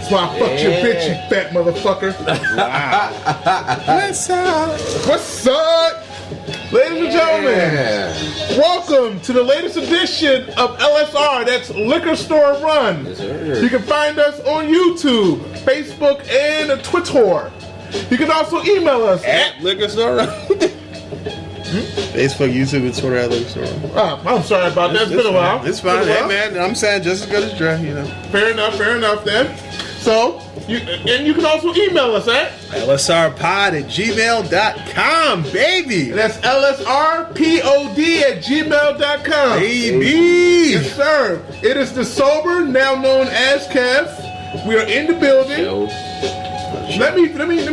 That's why I fucked your bitch, you fat motherfucker. Wow. What's up? Ladies and gentlemen, welcome to the latest edition of LSR, that's Liquor Store Run. Yes, sir. You can find us on YouTube, Facebook, and Twitter. You can also email us At Liquor Store Run. Facebook, YouTube, and Twitter at Liquor Store Run. I'm sorry about that. It's been a while. It's fine. Hey, man, I'm saying just as good as Dre, you know. Fair enough then. So, you can also email us at LSRpod@gmail.com, baby. that's LSRPOD@gmail.com. Baby. Yes, sir. It is the sober, now known as Kev. We are in the building. Yo. Let me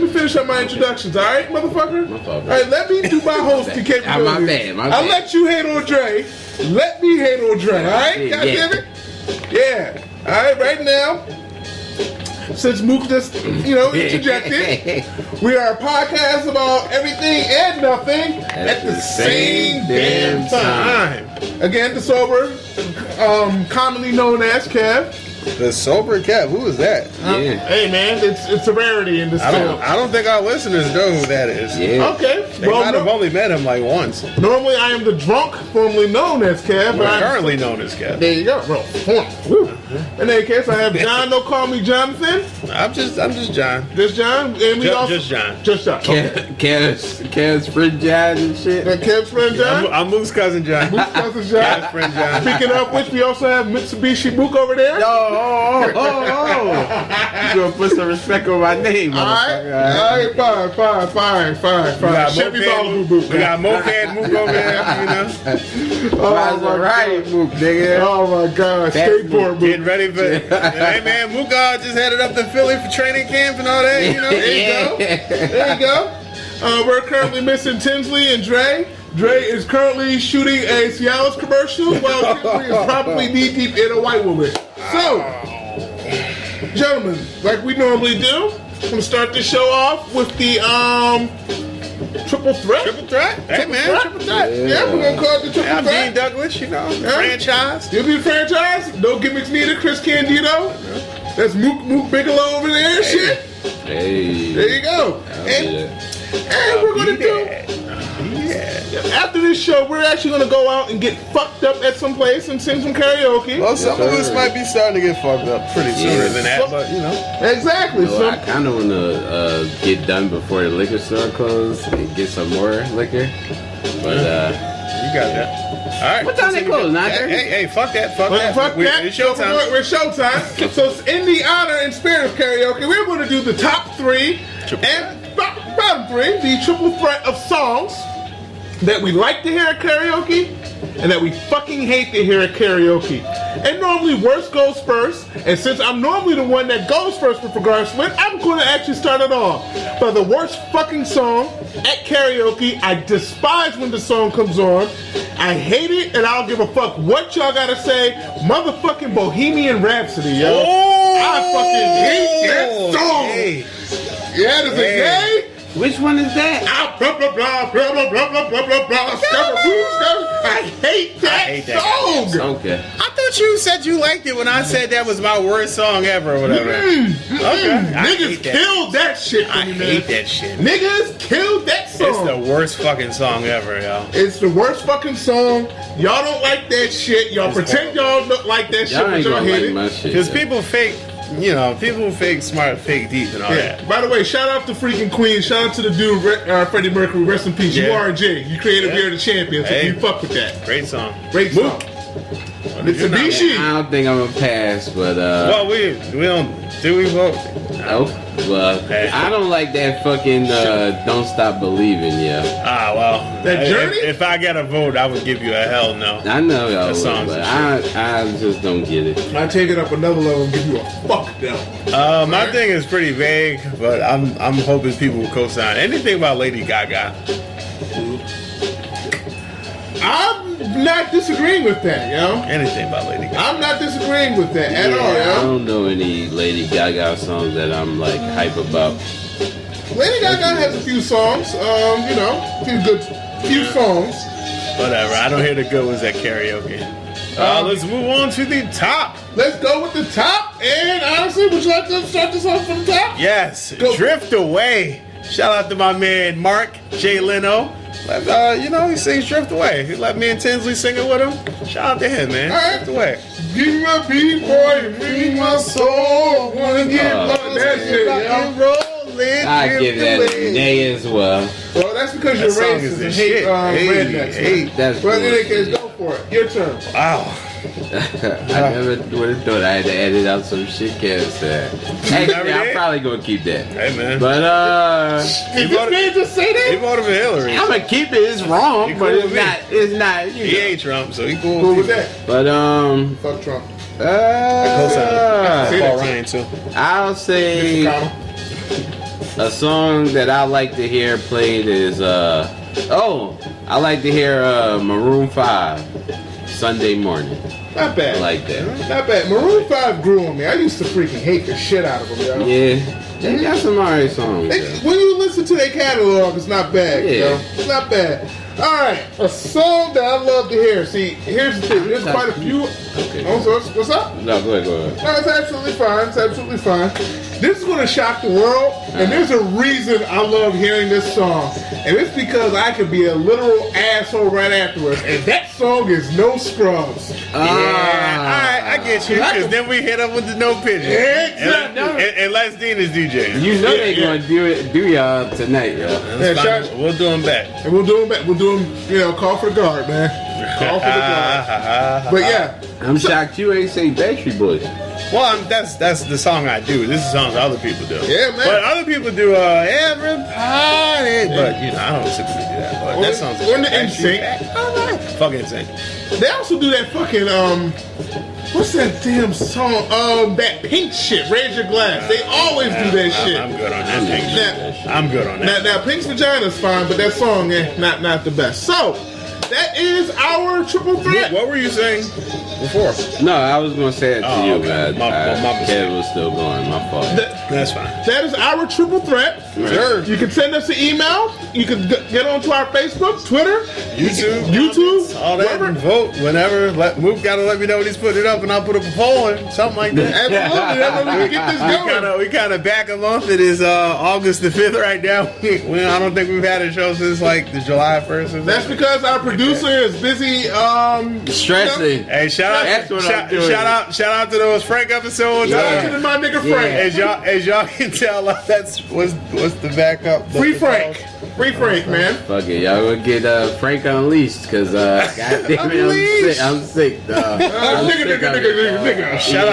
finish up my introductions, all right, motherfucker? My fault, All right, let me do my hosting capabilities. My bad. I'll let you hate on Dre. Let me hate on Dre, all right? Yeah, God damn it. Yeah. All right, right now, since Mook just, interjected, we are a podcast about everything and nothing at the same damn time. Again, the sober, commonly known as Kev. The sober cat. Who is that? Hey man, it's a rarity in this town. I don't think our listeners know who that is. Yeah. Okay. They might have only met him like once. Normally I am the drunk, formerly known as Kev. We're currently known as Cat. There you go, bro. Woo. In any case, I have John. Don't call me Jonathan. I'm just John. Just John, and we also Just John. Just John. Okay. Kev's friend John and shit. And Kev's friend John. I'm Mook's cousin John. Cousin John. Kev's friend John. Speaking of which, we also have Mitsubishi Mook over there. Oh. You gonna put some respect on my name, All motherfucker. right, fine. Chevy Malibu Mook. We got Moped Mook over there, you know. Right, Mook, nigga. Oh my God, skateboard Mook. Getting ready for. Hey man, Mook just headed up to Philly for training camp and all that, you know. There you go. We're currently missing Tinsley and Dre. Dre is currently shooting a Cialis commercial while Tinsley is probably knee deep in a white woman. So, gentlemen, like we normally do, I'm gonna start this show off with the triple threat. Triple threat? Hey man, triple threat. Yeah, we're gonna call it the triple I'm threat. Dean Douglas, you know, franchise. You'll be the franchise. No gimmicks needed. Chris Candido. That's Mook Bigelow over there and shit. Hey. There you go. And we're gonna do. After this show, we're actually gonna go out and get fucked up at some place and sing some karaoke. Well, some of us might be starting to get fucked up pretty sooner than that, but you know. Exactly. So I kind of want to get done before the liquor store closes and get some more liquor. But you got that. All right. What time they close? 9:30? Hey, fuck that. Fuck that. It's So showtime. we're showtime. So in the honor and spirit of karaoke, we're going to do the top three and bottom three, the triple threat of songs that we like to hear at karaoke and that we fucking hate to hear at karaoke. And normally worst goes first. And since I'm normally the one that goes first with regards to it, I'm going to actually start it off by the worst fucking song at karaoke. I despise when the song comes on. I hate it, and I don't give a fuck what y'all gotta say. Motherfucking Bohemian Rhapsody, yo. I fucking hate that song. Hey. Yeah, there's a yay. which one is that? Blah, blah, blah, blah, blah, blah, blah, blah, blah, blah. I hate that song. Okay. I thought you said you liked it when I said that was my worst song ever or whatever. Okay. Niggas killed that shit for I me, man. hate that shit. Niggas killed that song. It's the worst fucking song ever, yo. It's the worst fucking song. Y'all don't like that shit. Y'all pretend y'all don't like that shit, Y'all but ain't y'all gonna hate like it. my shit. Because people fake, people fake smart, fake deep and all that. By the way, shout out to freaking Queen. Shout out to the dude, Freddie Mercury. Rest in peace. You Yeah. are a J. You created We Are the Champions. So Hey. you fuck with that. Great song. Great song. Mitsubishi. I don't think I'm gonna pass, but Well, we don't. Do we vote? oh, well, Hey. I don't like that fucking "Don't Stop Believing." Yeah, Well. That Journey? If I got a vote, I would give you a hell no. I know y'all, That would, song's but a I just don't get it. I take it up another level and give you a fuck down. My thing is pretty vague, but I'm hoping people will co-sign anything about Lady Gaga. I'm not disagreeing with that, yo. Anything about Lady Gaga. I'm not disagreeing with that at all, I yo. don't know any Lady Gaga songs that I'm like hype about. Lady Gaga has a few songs, few songs. Whatever. I don't hear the good ones at karaoke. Let's move on to the top. Let's go with the top, And honestly, would you like to start this off from the top? Yes, Go. Drift Away. Shout out to my man Mark J. Leno. He sings Drift Away. He let me and Tinsley sing it with him. Shout out to him, man. All right. Drift Away. Give me my beat, boy, free my soul. Wanna get lost, that shit, yo. Rolling, I give that away. an A as well. Well, that's because you're That song racist is the and hate shit. rednecks. Hey, That's Well, in any bullshit. case, go for it. Your turn. Wow. I never would have thought I had to edit out some shit Kev said. Actually, I'm did? probably gonna keep that. Hey, man. But Did this man just say He that? voted for Hillary. I'm gonna keep it. It's wrong, You but cool it's with me? not. It's not. You He know. ain't Trump, so he cool. Cool with that. But Fuck Trump. Paul Ryan too. I'll say Mr. a song that I like to hear played is I like to heir Maroon 5 Sunday morning. Not bad. I like that. Not bad. Maroon 5 grew on me. I used to freaking hate the shit out of them, yo. Yeah, they got some alright songs. When you listen to their catalog, it's not bad, Yeah. yo. It's not bad. All right, a song that I love to hear. See, here's the thing. There's quite a few. Okay. Oh, so what's up? No, go ahead. No, it's absolutely fine. It's absolutely fine. This is going to shock the world, and there's a reason I love hearing this song, and it's because I could be a literal asshole right afterwards, and that song is No Scrubs. I get you. Because then we hit up with the No Pigeon. Exactly. And Les Dean is DJ. You know they Yeah. gonna do y'all tonight, yo. That's Yeah, fine. We'll do him back. And we'll do them back. We'll do them, call for the guard, man. Call for the guard. But yeah, I'm shocked you ain't say Backstreet Boys. Well, that's the song I do. This is songs other people do. Yeah, man. But other people do everybody. But I don't typically do that. But that song's Or the NSYNC. Fucking insane. they also do that fucking what's that damn song? That Pink shit. Raise Your Glass. They always do that shit. I'm good on that thing. Now- I'm good on that. Now, Pink's vagina's fine, but that song, not the best. So, that is our triple threat. What were you saying before? No, I was gonna say it to Oh, you, okay. but My mistake. Kev was still going. My fault. That's fine. That is our triple threat. Sure. You can send us an email. You can get onto our Facebook, Twitter, YouTube, All that wherever. and vote whenever. Mook gotta let me know when he's putting it up, and I'll put up a poll and something like that. Absolutely. That's how we can get this going. We kind of back a month. It is August the 5th right now. I don't think we've had a show since like the July 1st. Or something. That's because our producer is busy. Stressing. Hey, That's what I'm doing. shout out to those Frank episodes. Shout out to my nigga Frank. As y'all can tell, that's what's the backup. Free Frank. Free Frank, man. Fuck it, y'all gonna get Frank unleashed, cause goddamn it, I'm sick, dog. I'm Nigga, sick of it, dog. nigga. Shout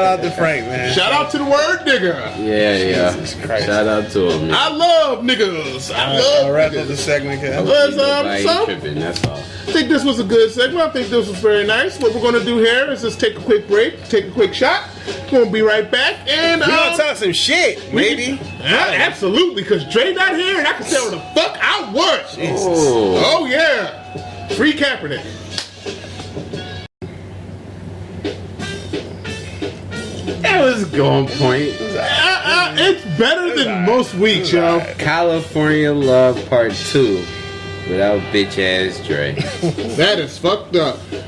out to Frank, man. Shout out to the word nigga. Yeah. Jesus Christ. Shout out to him, man. I love niggas. I I'll love wrap up the niggas. segment, Kev. Let's, Nobody so, tripping, that's all. I think this was a good segment. I think this was very nice. What we're going to do here is just take a quick break, take a quick shot. We're going to be right back. And We gonna talk some shit, maybe. absolutely, because Dre not here and I can say what the fuck I want. Oh, Oh, yeah. Free Kaepernick. that was going point. It's better than most weeks, yo. California Love Part 2 without bitch ass Dre. That is fucked up. All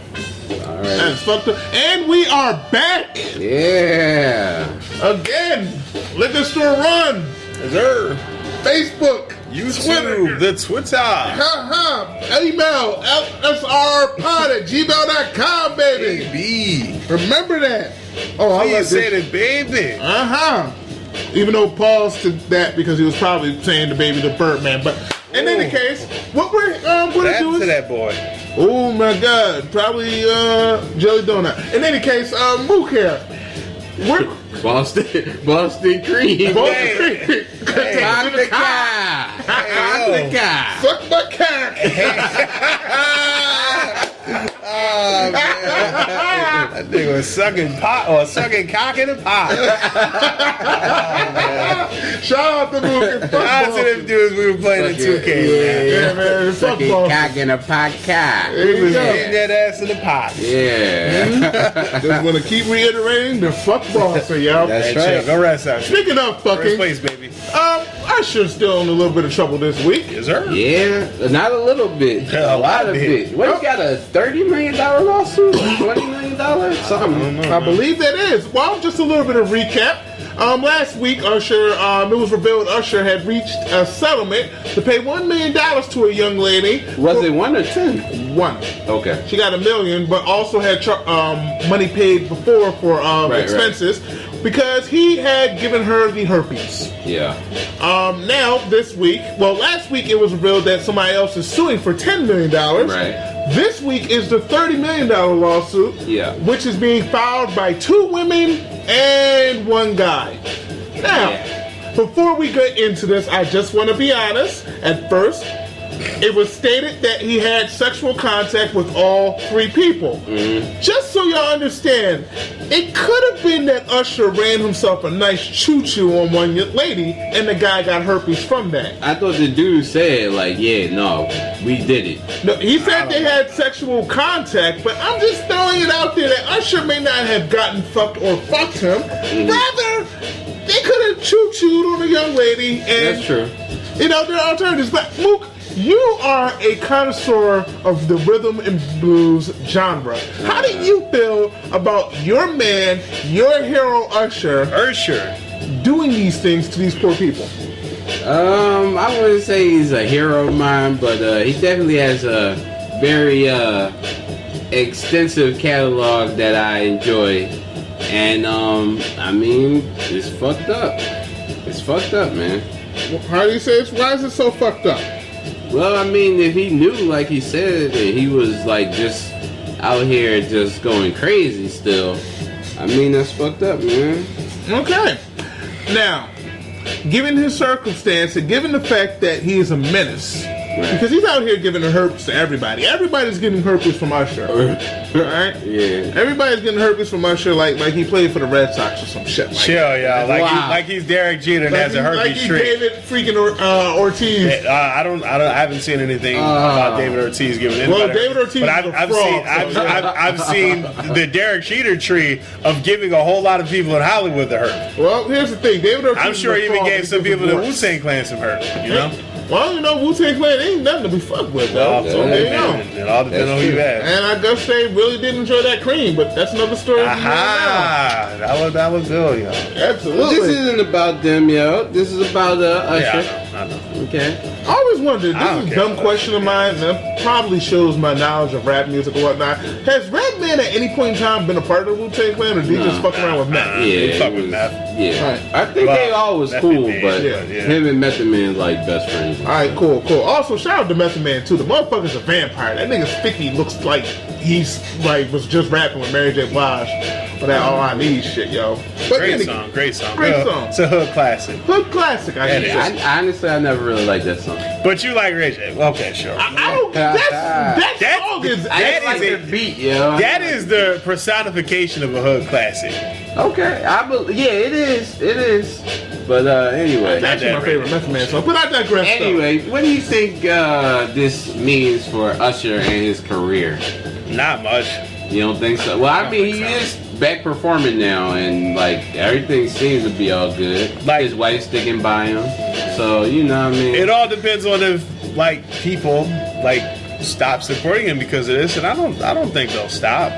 That right. is fucked up. And we are back Yeah. again. Liquor Store Run. Sir. Facebook. YouTube, the Twitter. Email lsrpod@gmail.com, baby. B. Remember that. Oh, I Please love say this. the baby. Even though pause to that because he was probably saying the baby to Birdman. But in any case, what we're gonna What do happened to is, that boy? oh my God, probably jelly donut. In any case, Mook here. We're Boston Cream. both Hey. Cock the car. Cock the car. fuck my cock. Oh, man. That nigga was sucking pot or sucking cock in a pot. Shout out to Mook and fuck Shout out to Boston. them dudes we were playing in 2K. man. Yeah, man, fuck Sucking Boston. cock in a pot car. There you go. Hitting that ass in the pot. Yeah. Just want to keep reiterating the fuck Boston, y'all. That's Hey, right. chill. Go rest out. Speaking of First fucking, place, baby. I should still in a little bit of trouble this week. Yes, sir. Yeah, not a little bit. A A lot of bit. it. What, you got a $30 million lawsuit? $20 million million? Something. I believe that is. Well, just a little bit of recap. Last week, Usher, it was revealed Usher had reached a settlement to pay $1 million to a young lady. Was it 1 or 10? 1. Okay. She got $1 million, but also had money paid before for expenses because he had given her the herpes. Yeah. Now, this week, last week it was revealed that somebody else is suing for $10 million. Right. This week is the $30 million lawsuit, which is being filed by 2 women and 1 guy. Now, before we get into this, I just want to be honest. At first, it was stated that he had sexual contact with all 3 people. Just so y'all understand, it could have been that Usher ran himself a nice choo-choo on one lady, and the guy got herpes from that. I thought the dude said, like, yeah, no, we did it. No, he said they had sexual contact, but I'm just throwing it out there that Usher may not have gotten fucked or fucked him. Rather, they could have choo-chooed on a young lady, and that's true. You know, there are alternatives. But Mook, you are a connoisseur of the rhythm and blues genre. How do you feel about your man, your hero Usher, doing these things to these poor people? I wouldn't say he's a hero of mine, but he definitely has a very extensive catalog that I enjoy. And I mean, it's fucked up. It's fucked up, man. How do you say it? Why is it so fucked up? Well, I mean, if he knew, like he said, that he was like just out here just going crazy still, I mean, that's fucked up, man. Okay. Now, given his circumstance and given the fact that he is a menace, because he's out here giving the herpes to everybody. Everybody's getting herpes from Usher. Alright? Yeah. Everybody's getting herpes from Usher like he played for the Red Sox or some shit like that. Y'all. Like he's Derek Jeter and has a herpes trick. David freaking Ortiz. I haven't seen anything about David Ortiz giving it. Well, David Ortiz but I've seen the Derek Jeter tree of giving a whole lot of people in Hollywood the herpes. Well, here's the thing. David Ortiz, I'm sure he even gave some people in the Wu-Tang Clan some herpes, you know? Well, you know, Wu-Tang Clan ain't nothing to be fucked with, though. So there you go. It all depends on who you ask. And I guess they really didn't enjoy that cream, but that's another story. Aha! That was good, yo. Absolutely. This isn't about them, yo. This is about Usher. Yeah, I know. Okay. I always wondered, this is a dumb question of mine, and it probably shows my knowledge of rap music and whatnot. Has Redman at any point in time been a part of the Wu-Tang Clan, or did he just fuck around with Meth? Yeah, he fuck with Meth. Yeah. Right. I think they all was cool, but him and Method Man like best friends. Alright, cool. Also, shout out to Method Man, too. The motherfucker's a vampire. That nigga Sticky looks like he's, was just rapping with Mary J. Blige for that All I Need shit, yo. But Great song. Great song. It's a hood classic. Hood classic, I guess. Honestly, I never really liked that song. But you like Ray J. Okay, sure. I don't. That song is. That is a beat, yo. That is the personification of a hood classic. Okay, it is. But anyway, that's actually my favorite Method Man song. But I digress. Anyway, what do you think this means for Usher and his career? Not much. You don't think so? Well, I mean, he is back performing now, and everything seems to be all good. Like his wife's sticking by him, so you know what I mean. It all depends on if people stop supporting him because of this, and I don't think they'll stop.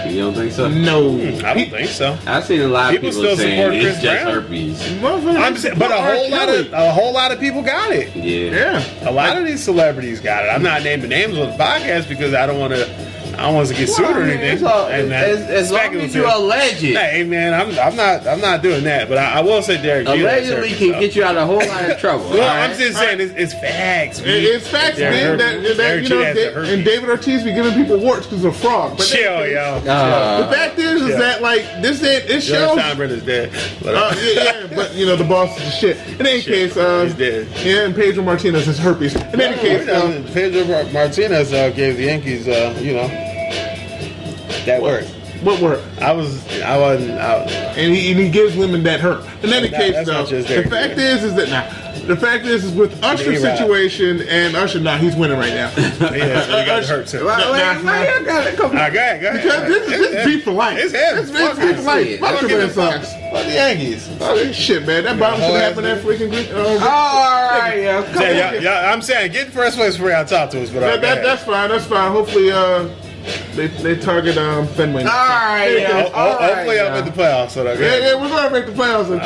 You don't think so? No, I don't think so. I've seen a lot of people still saying support it's Chris just Brown. herpes. But a whole lot of people got it. Yeah. A lot of these celebrities got it. I'm not naming names on the podcast because I don't want to get sued or anything. As long as you allege it. Hey man, I'm not doing that. But I will say Derek Jeter allegedly can get you out of a whole lot of trouble. Well, I'm just saying it's facts. It's facts, man. And David Ortiz be giving people warts because of fraud. But chill, yo. The fact is that this shows. Steinbrenner's dead. But the boss is the shit. In any case, he's dead. Yeah, and Pedro Martinez is herpes. In any case, Pedro Martinez gave the Yankees, that worked. What work? I wasn't out. And he gives women that hurt. In any case, though, the fact is with Usher's situation and Usher, he's winning right now. Yeah, so he got hurt too. Go ahead. Go ahead. Because this is beef for life. It's him. It's beef for life. Fuck the Red Sox. Fuck the Yankees. Oh, shit, man. That bomb should happen that freaking group. Alright, I'm saying, get first place before y'all talk to us. But that's fine. Hopefully, They target Fenway. All right, yo. All right, Hopefully, I'm in the playoffs. So Yeah, we're gonna make the playoffs. In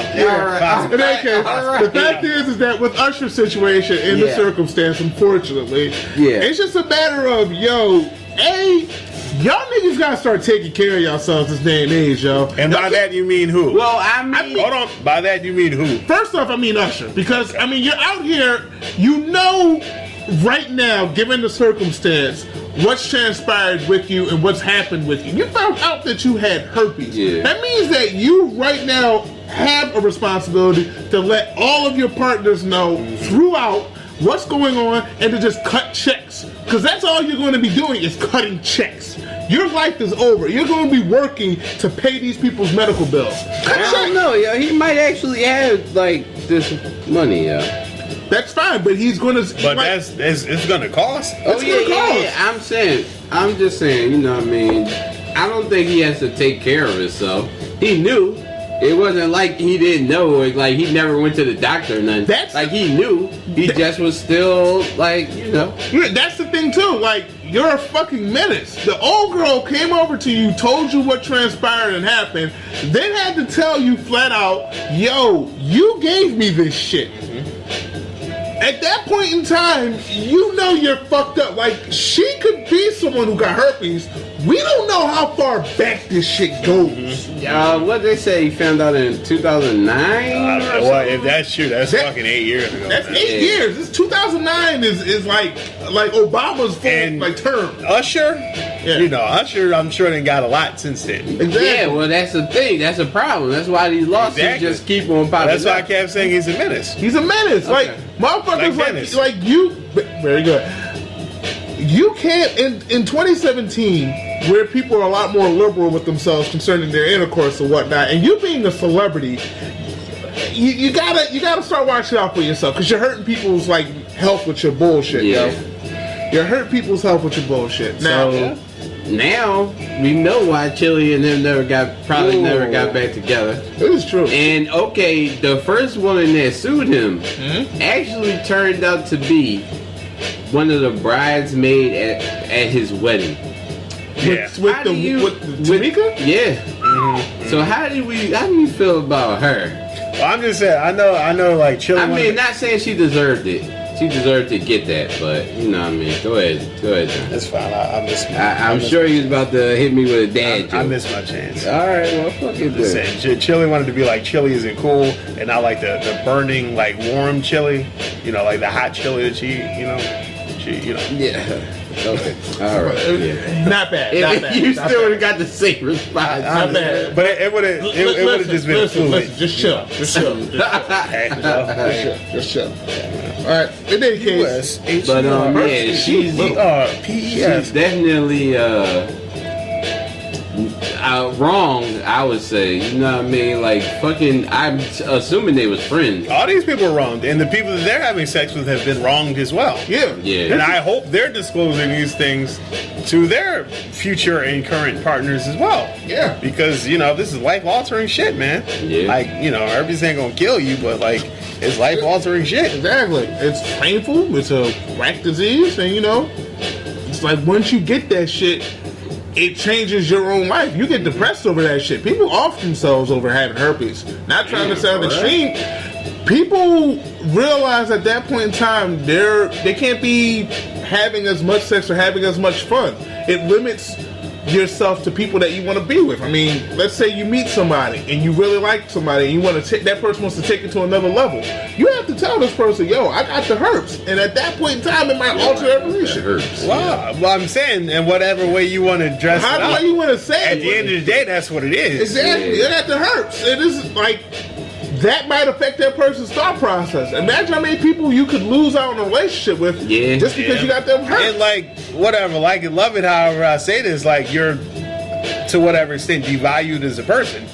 any case, the fact is that with Usher's situation in the circumstance, unfortunately, it's just a matter of y'all niggas gotta start taking care of yourselves this day and age, yo. And by that you mean who? Well, I mean, hold on. By that you mean who? First off, I mean Usher, because I mean you're out here, you know, right now, given the circumstance, what's transpired with you and what's happened with you. You found out that you had herpes. Yeah. That means that you right now have a responsibility to let all of your partners know throughout what's going on and to just cut checks. Because that's all you're going to be doing is cutting checks. Your life is over. You're going to be working to pay these people's medical bills. I don't know, yo. He might actually have like this money, yo. That's fine, but he's going to. But it's going to cost. Oh yeah. I'm just saying. You know what I mean? I don't think he has to take care of himself. He knew. It wasn't like he didn't know, like he never went to the doctor or nothing. Like he knew, he just was still like, you know. Yeah, that's the thing too, like, you're a fucking menace. The old girl came over to you, told you what transpired and happened, then had to tell you flat out, yo, you gave me this shit. At that point in time, you know you're fucked up. Like, she could be someone who got herpes. We don't know how far back this shit goes. What they say, he found out in 2009? Well, if that's true, that's fucking 8 years ago. That's 8 years. This 2009 is like Obama's full term. Usher? You know, Usher, I'm sure they got a lot since then. Exactly. Yeah, well, that's the thing. That's a problem. That's why these lawsuits just keep on popping. That's why I kept saying he's a menace. He's a menace. Like, motherfuckers like you. Very good. You can't, in 2017, where people are a lot more liberal with themselves concerning their intercourse and whatnot, and you being a celebrity, you gotta start watching out for yourself, because you're hurting people's like health with your bullshit, yo. You're hurting people's health with your bullshit. Now we know why Chili and them never got back together. It is true. And okay, the first woman that sued him actually turned out to be one of the bridesmaids at his wedding. With Tamika? Yeah. So how do you feel about her? Well, I'm just saying, I know, like Chili. I mean, not saying she deserved it. She deserved to get that, but you know what I mean. Go ahead, John. That's fine. I'm sure he was about to hit me with a dad joke. I missed my chance. All right, well, fuck it then. Chili wanted to be like Chili isn't cool, and not like the burning, like warm Chili. You know, like the hot Chili that Yeah. Okay. All right. Yeah. Not bad. You still would have got the same response. Not bad. But it would have just been fluid. Just chill. Just chill. All right. In any case, but she's definitely wrong, I would say. You know what I mean? Like, fucking, I'm assuming they was friends. All these people are wronged, and the people that they're having sex with have been wronged as well. Yeah. And I hope they're disclosing these things to their future and current partners as well. Yeah. Because, you know, this is life-altering shit, man. Yeah. Like, you know, herpes ain't gonna kill you, but, like, it's life-altering shit. Exactly. It's painful. It's a whack disease, and, you know, it's like once you get that shit, it changes your own life. You get depressed over that shit. People off themselves over having herpes. Not trying to sound extreme. People realize at that point in time they can't be having as much sex or having as much fun. It limits yourself to people that you want to be with. I mean, let's say you meet somebody and you really like somebody and you want to that person wants to take it to another level. You have to tell this person, yo, I got the herpes. And at that point in time, it might alter their relationship. Well, I'm saying, in whatever way you want to dress it up. However you want to say it. At the end of the day, that's what it is. Exactly. It got the herpes. It is like, that might affect that person's thought process. Imagine how many people you could lose out on a relationship with just because you got them herpes. And like, whatever, like it, love it, however I say this, like you're, to whatever extent, devalued as a person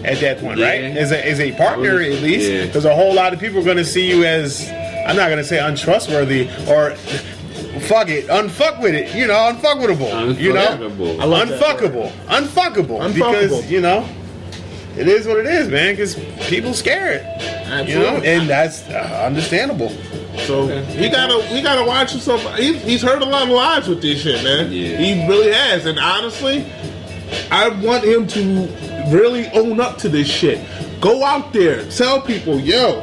at that point, right? As a partner, at least. Because a whole lot of people are going to see you as, I'm not going to say untrustworthy, or fuck it, unfuck with it, you know, unfuckwittable. You know? Unfuckable. Because, you know, it is what it is, man, because people scared. Absolutely. You know, and that's understandable. So he gotta watch himself. He's heard a lot of lies with this shit, man. Yeah. He really has. And honestly, I want him to really own up to this shit. Go out there, tell people, yo,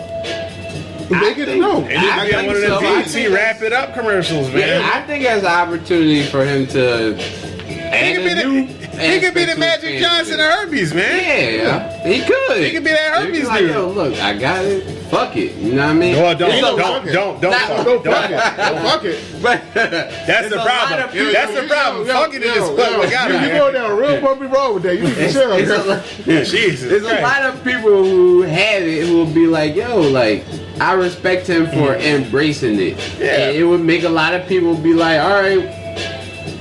make it known. And he got one of the BT Wrap It Up commercials, man. Yeah, I think there's an opportunity for him to. He could be the Magic Johnson of herpes, man. Yeah, he could. He could be that herpes dude. Like, dude. yo, look, I got it. Fuck it. You know what I mean? No, don't fuck it. But That's the problem. That's the problem. Fucking it is what we got. You going down a real bumpy road with that. You need to chill. Jesus. There's a lot of people who have it who will be like, yo, like, I respect him for embracing it. Yeah. And it would make a lot of people be like, all right,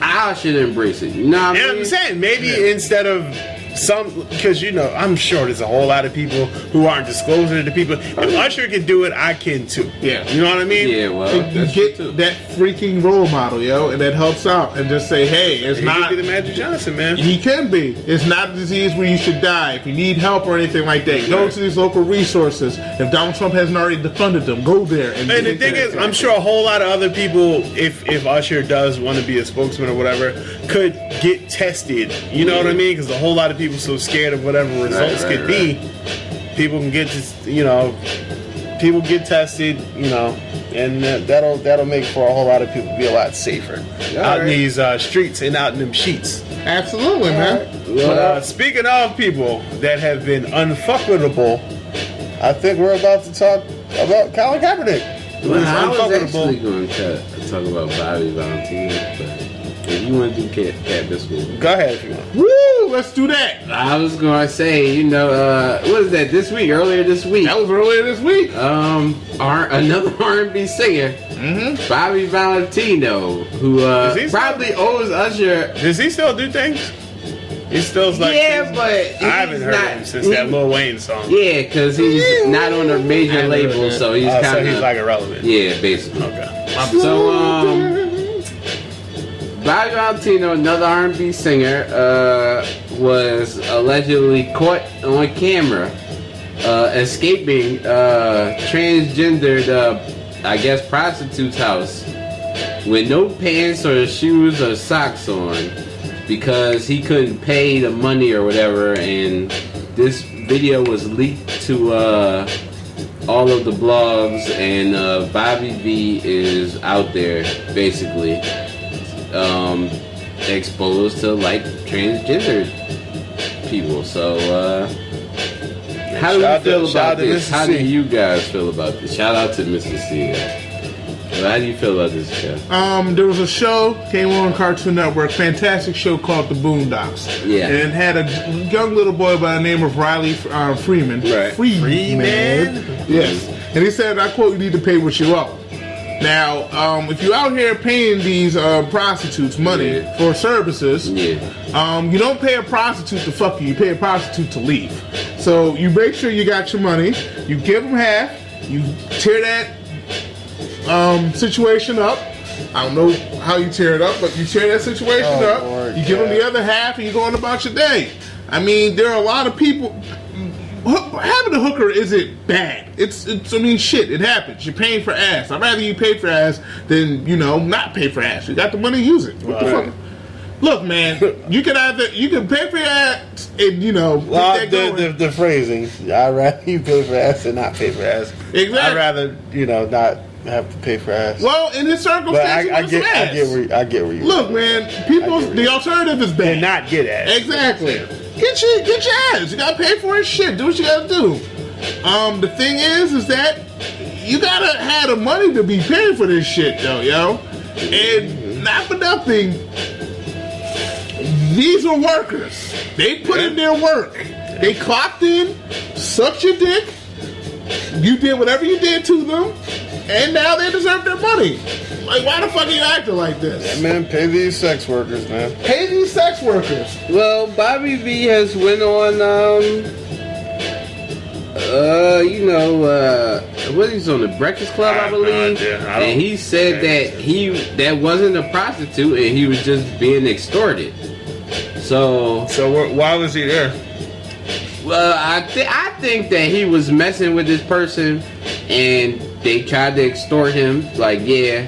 I should embrace it. You know what I mean? I'm saying maybe instead of because I'm sure there's a whole lot of people who aren't disclosing it to people. If Usher can do it, I can too. Yeah, you know what I mean. Yeah, well, you get that freaking role model, yo, and that helps out, and just say, hey, it's He not could be the Magic Johnson, man. He can be. It's not a disease where you should die. If you need help or anything like that, go to these local resources. If Donald Trump hasn't already defunded them, go there. And the thing is, I'm sure a whole lot of other people, if Usher does want to be a spokesman or whatever, could get tested. You know what I mean? Because a whole lot of people so scared of whatever results could be. People can get to, people get tested, and that'll make for a whole lot of people be a lot safer out in these streets and out in them sheets. Absolutely, man. But speaking of people that have been unfuckable, I think we're about to talk about Colin Kaepernick. Well, I was actually going to talk about Bobby Valentino, but if you want to do Cat this week, go ahead if you want. Woo! Let's do that. I was going to say, what is that? Earlier this week. That was earlier this week. Another R&B singer, Bobby Valentino, who probably owes Usher. Does he still do things? He still's like, but I haven't heard him since that Lil Wayne song. Yeah, because he's not on a major label, so he's kind of so he's like irrelevant. Yeah, basically. Okay. So Bobby Valentino, another R&B singer, was allegedly caught on camera escaping transgendered, I guess, prostitute's house with no pants or shoes or socks on because he couldn't pay the money or whatever. And this video was leaked to all of the blogs, and Bobby V is out there basically exposed to like transgender people. So how do you feel about this? How do you guys feel about this? Shout out to Mr. C. Well, how do you feel about this show? There was a show came on Cartoon Network, fantastic show called The Boondocks. Yeah, and it had a young little boy by the name of Riley Freeman. Right. Freeman. Yes, and he said, I quote, "You need to pay what you owe." Now, if you're out here paying these prostitutes money for services, you don't pay a prostitute to fuck you. You pay a prostitute to leave. So you make sure you got your money. You give them half. You tear that situation up. I don't know how you tear it up, but you tear that situation up. Lord, you give them the other half, and you're going about your day. I mean, there are a lot of people. Having a hooker isn't bad. It's I mean, shit, it happens. You're paying for ass. I'd rather you pay for ass than, not pay for ass. You got the money, use it. What the fuck? Look, man, you can pay for your ass and, the phrasing, I'd rather you pay for ass than not pay for ass. Exactly. I'd rather, not have to pay for ass. Well, in this circumstance, I get where you look, man, the alternative is bad. And not get ass. Exactly. Get your ass. You gotta pay for it. Shit, do what you gotta do. The thing is that you gotta have the money to be paying for this shit, though, yo. And not for nothing, these are workers. They put in their work. They clocked in, sucked your dick. You did whatever you did to them, and now they deserve their money. Like, why the fuck are you acting like this? Yeah, man, pay these sex workers, man. Pay these sex workers. Well, Bobby V has went on, what he's on the Breakfast Club, I believe, and he said that wasn't a prostitute and he was just being extorted. So why was he there? Well, I think that he was messing with this person, and they tried to extort him, like, yeah,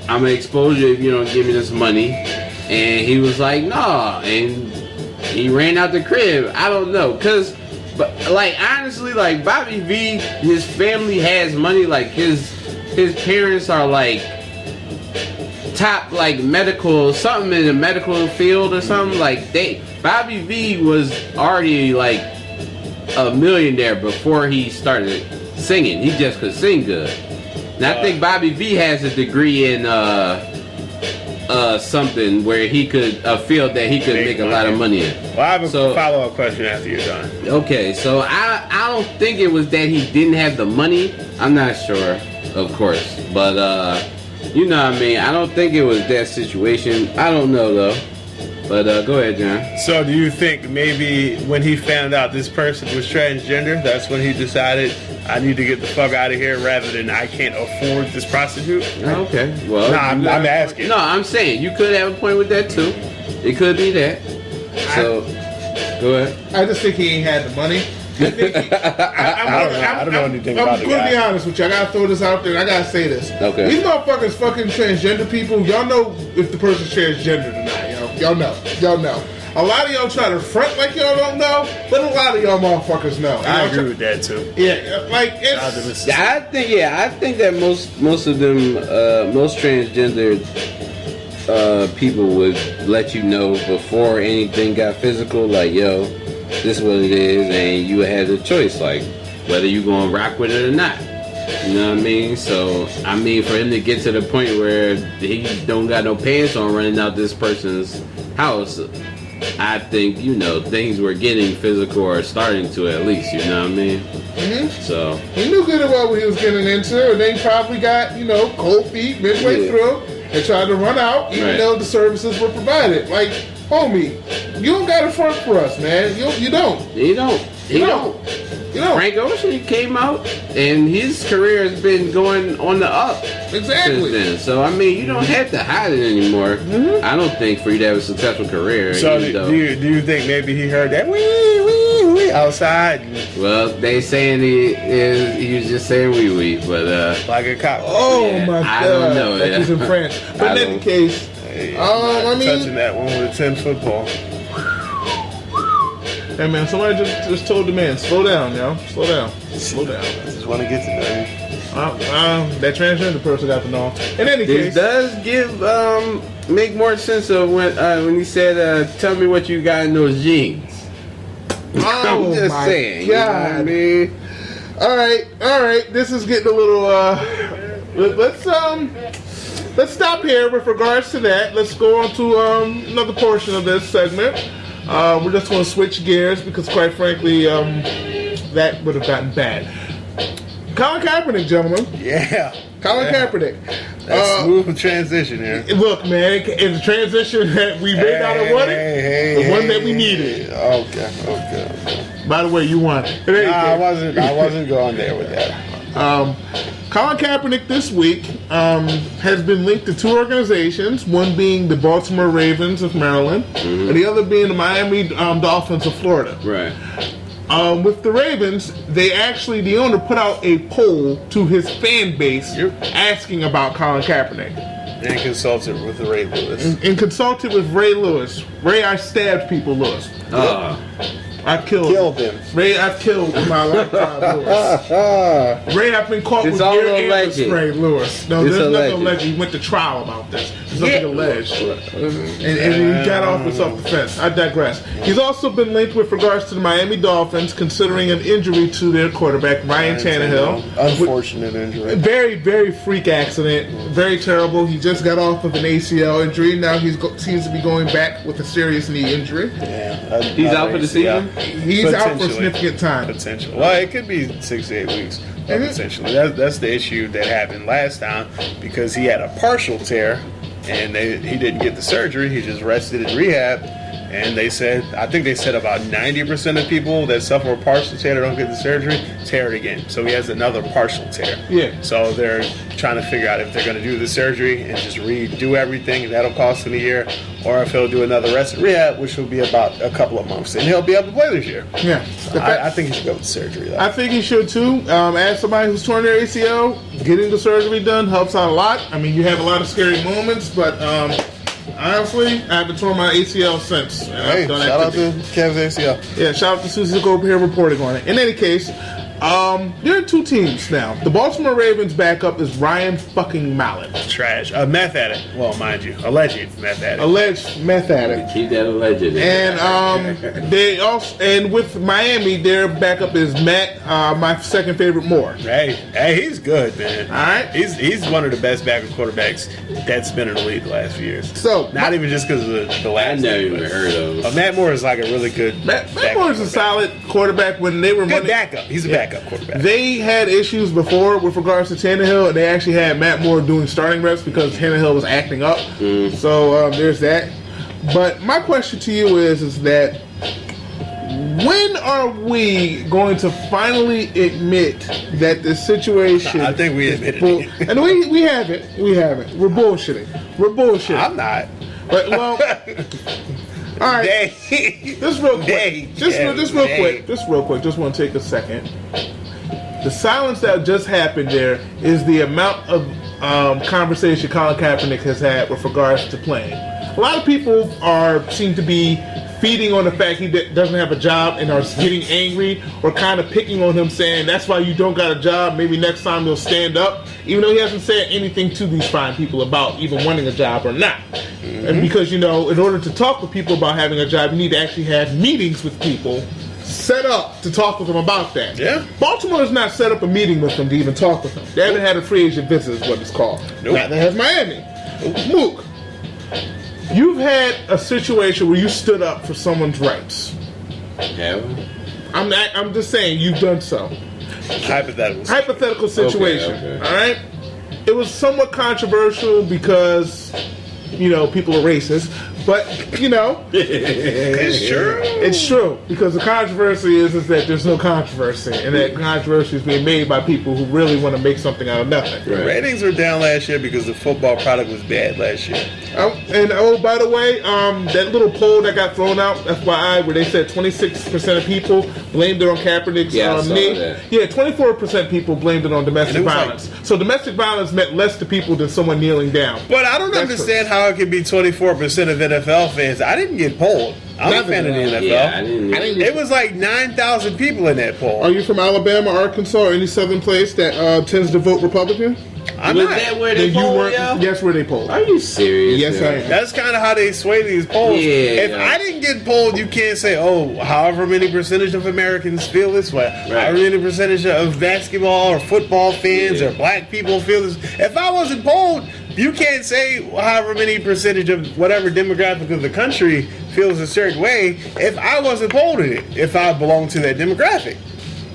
I'm gonna expose you if you don't give me this money. And he was like, nah, and he ran out the crib. I don't know, but like honestly, like Bobby V, his family has money. Like his parents are like top like medical, something in the medical field or something. Like Bobby V was already like a millionaire before he started singing. He just could sing good. And I think Bobby V has a degree in something where he could a field that he could make a lot of money in. Well, I have a follow-up question after you're done. Okay, so I don't think it was that he didn't have the money. I'm not sure, of course, but you know what I mean. I don't think it was that situation. I don't know though. But go ahead, John. So do you think maybe when he found out this person was transgender, that's when he decided, I need to get the fuck out of here rather than I can't afford this prostitute? Okay, well. No, I'm asking. No, I'm saying you could have a point with that too. It could be that. So, go ahead. I just think he ain't had the money. I don't know anything about the guy. I'm gonna be honest with you. I gotta throw this out there. And I gotta say this. Okay. These motherfuckers, fucking transgender people. Y'all know if the person's transgender or not. Y'all know. A lot of y'all try to front like y'all don't know, but a lot of y'all motherfuckers know. I agree with that too. Yeah, like it's. I think that most of them, most transgender people would let you know before anything got physical. Like, yo, this is what it is, and you had a choice, like whether you gonna rock with it or not. You know what I mean? So I mean, for him to get to the point where he don't got no pants on running out this person's house, I think, you know, things were getting physical or starting to, at least. You know what I mean? Mm-hmm. So he knew good and well what he was getting into, and then probably got, you know, cold feet midway through and tried to run out, even though the services were provided. Like, homie, you don't got to front for us, man. You don't. Frank Ocean came out, and his career has been going on the up. Exactly. Since then. So I mean, you don't have to hide it anymore. Mm-hmm. I don't think for you to have a successful career. So do you think maybe he heard that wee outside? Well, they saying he was just saying wee, but like a cop. Oh my God! I don't know. Like he's in France. But in any case, I mean, touching that one with a 10 football. Hey man, somebody just told the man, slow down, yo. Slow down. I just want to get to know you. That transgender person got to know. In any case, it does make more sense of when he said, "Tell me what you got in those jeans." Oh, I'm just my saying. God. You know what I mean? All right. This is getting a little. Let's stop here with regards to that. Let's go on to another portion of this segment. We're just going to switch gears because, quite frankly, that would have gotten bad. Colin Kaepernick, gentlemen. Yeah. Colin Kaepernick. That's smooth transition here. Look, man, it's a transition that we may not have wanted, the one that we needed. Okay. By the way, you won. I wasn't going there with that. Colin Kaepernick this week has been linked to two organizations, one being the Baltimore Ravens of Maryland, and the other being the Miami Dolphins of Florida. Right. With the Ravens, the owner put out a poll to his fan base asking about Colin Kaepernick. And consulted with Ray Lewis. And consulted with Ray Lewis. Ray, I stabbed people, Lewis. I killed him. Ray, I've killed my lifetime, Lewis. Ray, I've been caught with ear and spray, Lewis. No, there's nothing alleged. He went to trial about this. There's nothing alleged. And he got off with self-defense. I digress. He's also been linked with regards to the Miami Dolphins, considering an injury to their quarterback, Ryan Tannehill. Unfortunate injury. Very, very freak accident. Very terrible. He just got off of an ACL injury. Now he seems to be going back with a serious knee injury. Yeah. He's out for the season? He's out for a significant time. Potentially. Well, it could be 6 to 8 weeks. Potentially. That's the issue that happened last time because he had a partial tear and he didn't get the surgery. He just rested in rehab. And they said, I think they said about 90% of people that suffer a partial tear that don't get the surgery tear it again. So he has another partial tear. Yeah. So they're trying to figure out if they're going to do the surgery and just redo everything, and that'll cost him a year, or if he'll do another rest of rehab, which will be about a couple of months, and he'll be able to play this year. Yeah. So I think he should go with the surgery, though. I think he should too. As somebody who's torn their ACL, getting the surgery done helps out a lot. I mean, you have a lot of scary moments, but honestly, I haven't torn my ACL since. Hey, shout out to Kev's ACL. Yeah, shout out to Susie over here reporting on it. In any case, there are two teams now. The Baltimore Ravens backup is Ryan fucking Mallett. Trash. A meth addict. Well, mind you, alleged meth addict. Alleged meth addict. Keep that alleged. And they also, and with Miami, their backup is Matt, my second favorite, Moore. Hey, he's good, man. All right, he's one of the best backup quarterbacks that's been in the league the last few years. So not even just because of the last. I never even heard of him. Matt Moore is like a really good. Matt Moore is a solid quarterback. When they were good backup, he's a backup quarterback. They had issues before with regards to Tannehill, and they actually had Matt Moore doing starting reps because Tannehill was acting up. So there's that. But my question to you is that when are we going to finally admit that the situation? I think we admitted it. And we haven't. We haven't. We're bullshitting. I'm not. But well. All right. Just real quick. Just real quick. Just want to take a second. The silence that just happened there is the amount of conversation Colin Kaepernick has had with regards to playing. A lot of people seem to be feeding on the fact he doesn't have a job and are getting angry or kind of picking on him, saying that's why you don't got a job. Maybe next time he'll stand up, even though he hasn't said anything to these fine people about even wanting a job or not. And because, in order to talk with people about having a job, you need to actually have meetings with people set up to talk with them about that. Yeah. Baltimore has not set up a meeting with them to even talk with them. They haven't had a free agent visit is what it's called. Nope. Neither has Miami. Mook, you've had a situation where you stood up for someone's rights. Have we? I'm just saying you've done so. Hypothetical situation. Okay. All right? It was somewhat controversial because, people are racist. But, it's true. It's true. Because the controversy is that there's no controversy. And that controversy is being made by people who really want to make something out of nothing. Right. Ratings were down last year because the football product was bad last year. And by the way, that little poll that got thrown out, FYI, where they said 26% of people blamed it on Kaepernick's knee. That. Yeah, 24% people blamed it on domestic violence. So domestic violence meant less to people than someone kneeling down. But I don't understand how it could be 24% of NFL fans. I didn't get polled. I'm a fan of the NFL. Yeah, I didn't. It was like 9,000 people in that poll. Are you from Alabama, Arkansas, or any southern place that tends to vote Republican? I'm was not. that where they polled? Yes, where they polled. Are you serious? Yes, I am. That's kind of how they sway these polls. Yeah, if I didn't get polled, you can't say, however many percentage of Americans feel this way. Right. However many percentage of basketball or football fans or black people feel this. If I wasn't polled, you can't say however many percentage of whatever demographic of the country feels a certain way if I wasn't polled in it, if I belong to that demographic.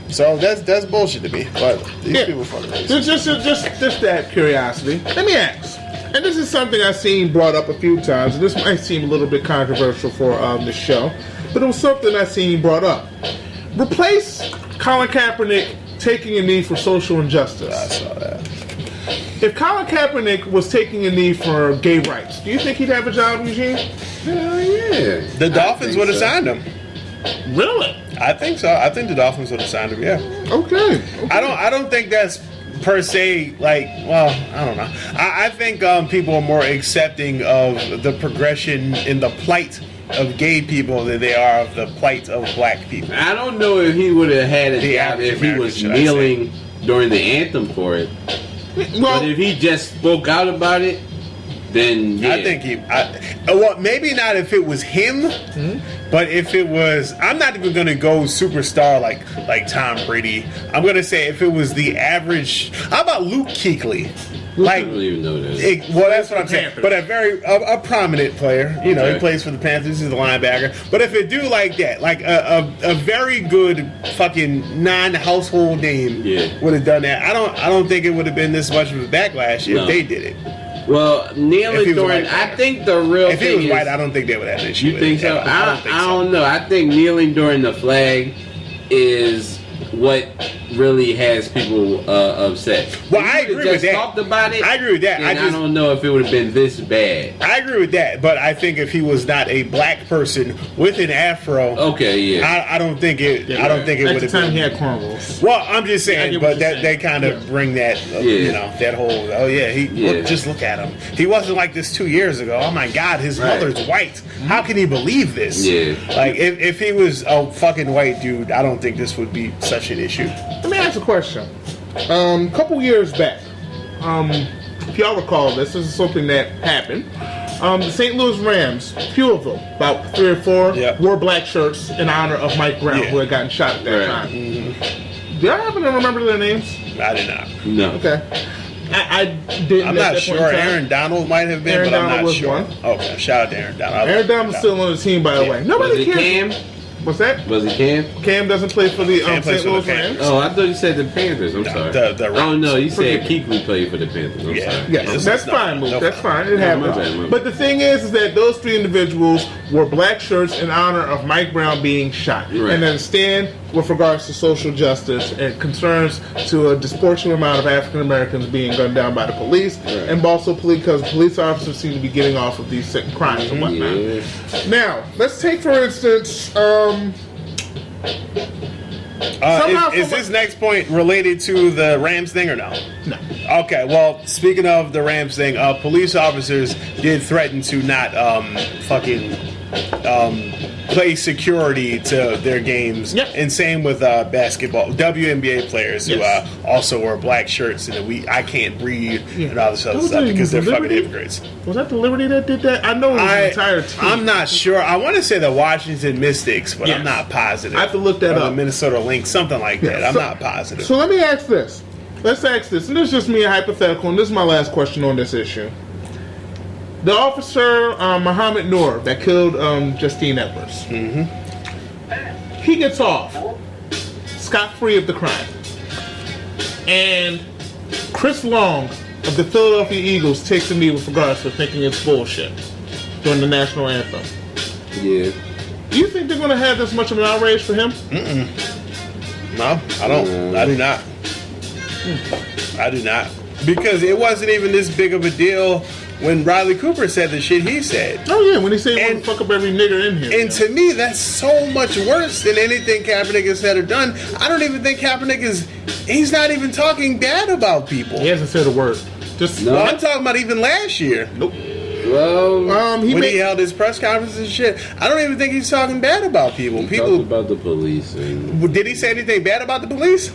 So that's bullshit to me. But these people fucking racist. Just that curiosity. Let me ask. And this is something I've seen brought up a few times, and this might seem a little bit controversial for the show, but it was something I've seen brought up. Replace Colin Kaepernick taking a knee for social injustice. I saw that. If Colin Kaepernick was taking a knee for gay rights, do you think he'd have a job, Eugene? Hell yeah. The Dolphins would have signed him. Really? I think so. I think the Dolphins would have signed him. Yeah. Okay. I don't think that's per se I don't know. I think people are more accepting of the progression in the plight of gay people than they are of the plight of black people. I don't know if he would have had a job if he was American, kneeling during the anthem for it. Well, But if he just spoke out about it, then yeah. I think maybe not if it was him, but if it was, I'm not even going to go superstar like Tom Brady. I'm going to say if it was the average, how about Luke Kuechly? I don't even know that. That's what I'm saying. But a prominent player. He plays for the Panthers. He's a linebacker. But if it do like that, like a very good fucking non-household name would have done that. I don't think it would have been this much of a backlash if they did it. Well, kneeling during, white, I think the real if thing he was is, white, I don't think they would have an issue. you with think it. so? I don't know. I think kneeling during the flag is what really has people upset. Well, If I you would've agree just with that. Talked about it. I agree with that. then I I don't know if it would have been this bad. I agree with that, but I think if he was not a black person with an afro, Okay, yeah. I don't think it. I don't think it At would the have time been. he had cornrows. Well, I'm just I saying, get what but you're that saying. they kind of bring that, you know, that whole. Oh yeah, Yeah. just look at him. He wasn't like this 2 years ago. Oh my God, his Right. mother's white. How can he believe this? Yeah. Like if he was a fucking white dude, I don't think this would be such an issue. Let me ask a question. A couple years back, if y'all recall this is something that happened. The St. Louis Rams, few of them, about 3 or 4, Yeah. wore black shirts in honor of Mike Brown, Yeah. who had gotten shot at that Right. time. Do y'all happen to remember their names? I did not. No. Okay. I didn't. I'm at not that sure. point in time. Aaron Donald might have been, Aaron but I'm Donald not was sure. one. Okay, shout out to Aaron Donald. Aaron Donald's still on the team, by the way. Was Nobody it cares. Cam? What's that? Was it Cam? Cam doesn't play for the Cam plays St. for Louis the Rams. Panthers. Oh, I thought you said the Panthers. I'm sorry. the Oh no, you said Forgive Kuechly played for the Panthers. I'm Yeah. sorry. Yes, Yeah, that's no, fine, Luke. no That's fine. It my happens. bad, my bad. But the thing is that those 3 individuals wore black shirts in honor of Mike Brown being shot, Right. and then stand with regards to social justice and concerns to a disproportionate amount of African Americans being gunned down by the police, Right. and also because police officers seem to be getting off of these certain crimes and whatnot. Yeah. Now, let's take for instance. Somehow Is this next point related to the Rams thing or no? No. Okay, well, speaking of the Rams thing, police officers did threaten to not fucking play security to their games. Yep. And same with basketball, WNBA players who Yes. also wear black shirts and I can't breathe and all this other Was stuff it because they're fucking Liberty? hypocrites. Was that the Liberty that did that? I know it was the entire team. I'm not sure. I want to say the Washington Mystics, but Yes. I'm not positive. I have to look that Or up. The Minnesota Lynx, something like that. I'm So- not positive. So let me ask this. Let's ask this, and this is just me a hypothetical, and this is my last question on this issue. The officer, Muhammad Noor, that killed Justine Edwards, he gets off scot-free of the crime. And Chris Long of the Philadelphia Eagles takes a knee with regards to thinking it's bullshit during the national anthem. Yeah. Do you think they're going to have this much of an outrage for him? No, I don't. I do not. I do not. Because it wasn't even this big of a deal when Riley Cooper said the shit he said. Oh yeah, when he said he And- want to fuck up every nigger in here. And to me, that's so much worse than anything Kaepernick has said or done. I don't even think Kaepernick he's not even talking bad about people. He hasn't said a word. Just No. Well, I'm talking about even last year. nope. Well, He when made, he held his press conferences and shit. I don't even think he's talking bad about people. he People, talked about the police and did he say anything bad about the police?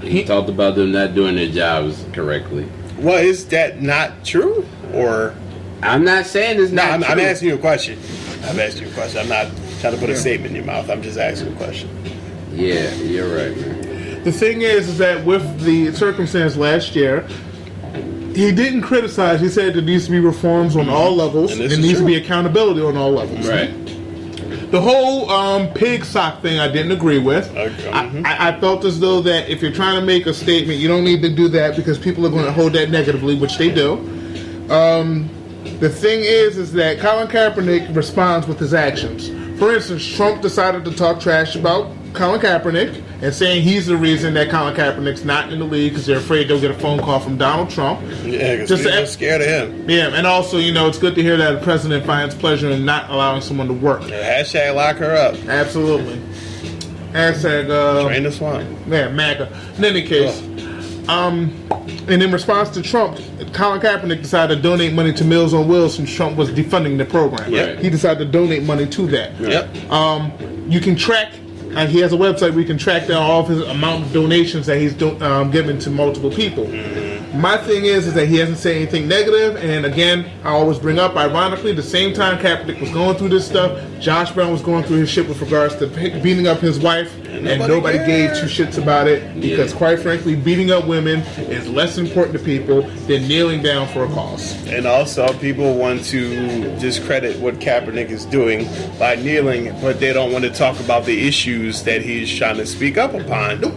he talked about them not doing their jobs correctly. Well, is that not true? Or I'm not saying it's no? not I'm true. asking you a question. I'm asking you a question. I'm not trying to put a statement in your mouth. I'm just asking a question. Yeah, you're right, man. the thing is that with the circumstance last year, he didn't criticize. He said there needs to be reforms on all levels. And There this is needs to true. be accountability on all levels. Right. The whole pig sock thing I didn't agree with. Okay. I felt as though that if you're trying to make a statement, you don't need to do that because people are going to hold that negatively, which they do. The thing is that Colin Kaepernick responds with his actions. For instance, Trump decided to talk trash about Colin Kaepernick and saying he's the reason that Colin Kaepernick's not in the league because they're afraid they'll get a phone call from Donald Trump. Yeah, because Just people to- are scared of him. Yeah, and also, it's good to hear that the president finds pleasure in not allowing someone to work. Hashtag lock her up. Absolutely. Hashtag, Train the swine. yeah, MAGA. In any case, and in response to Trump, Colin Kaepernick decided to donate money to Meals on Wheels since Trump was defunding the program. Yep. He decided to donate money to that. Yep. You can track, he has a website where you can track down all of his amount of donations that he's given to multiple people. My thing is that he hasn't said anything negative, and again, I always bring up, ironically, the same time Kaepernick was going through this stuff, Josh Brown was going through his shit with regards to beating up his wife, and nobody gave two shits about it, because quite frankly, beating up women is less important to people than kneeling down for a cause. And also, people want to discredit what Kaepernick is doing by kneeling, but they don't want to talk about the issues that he's trying to speak up upon.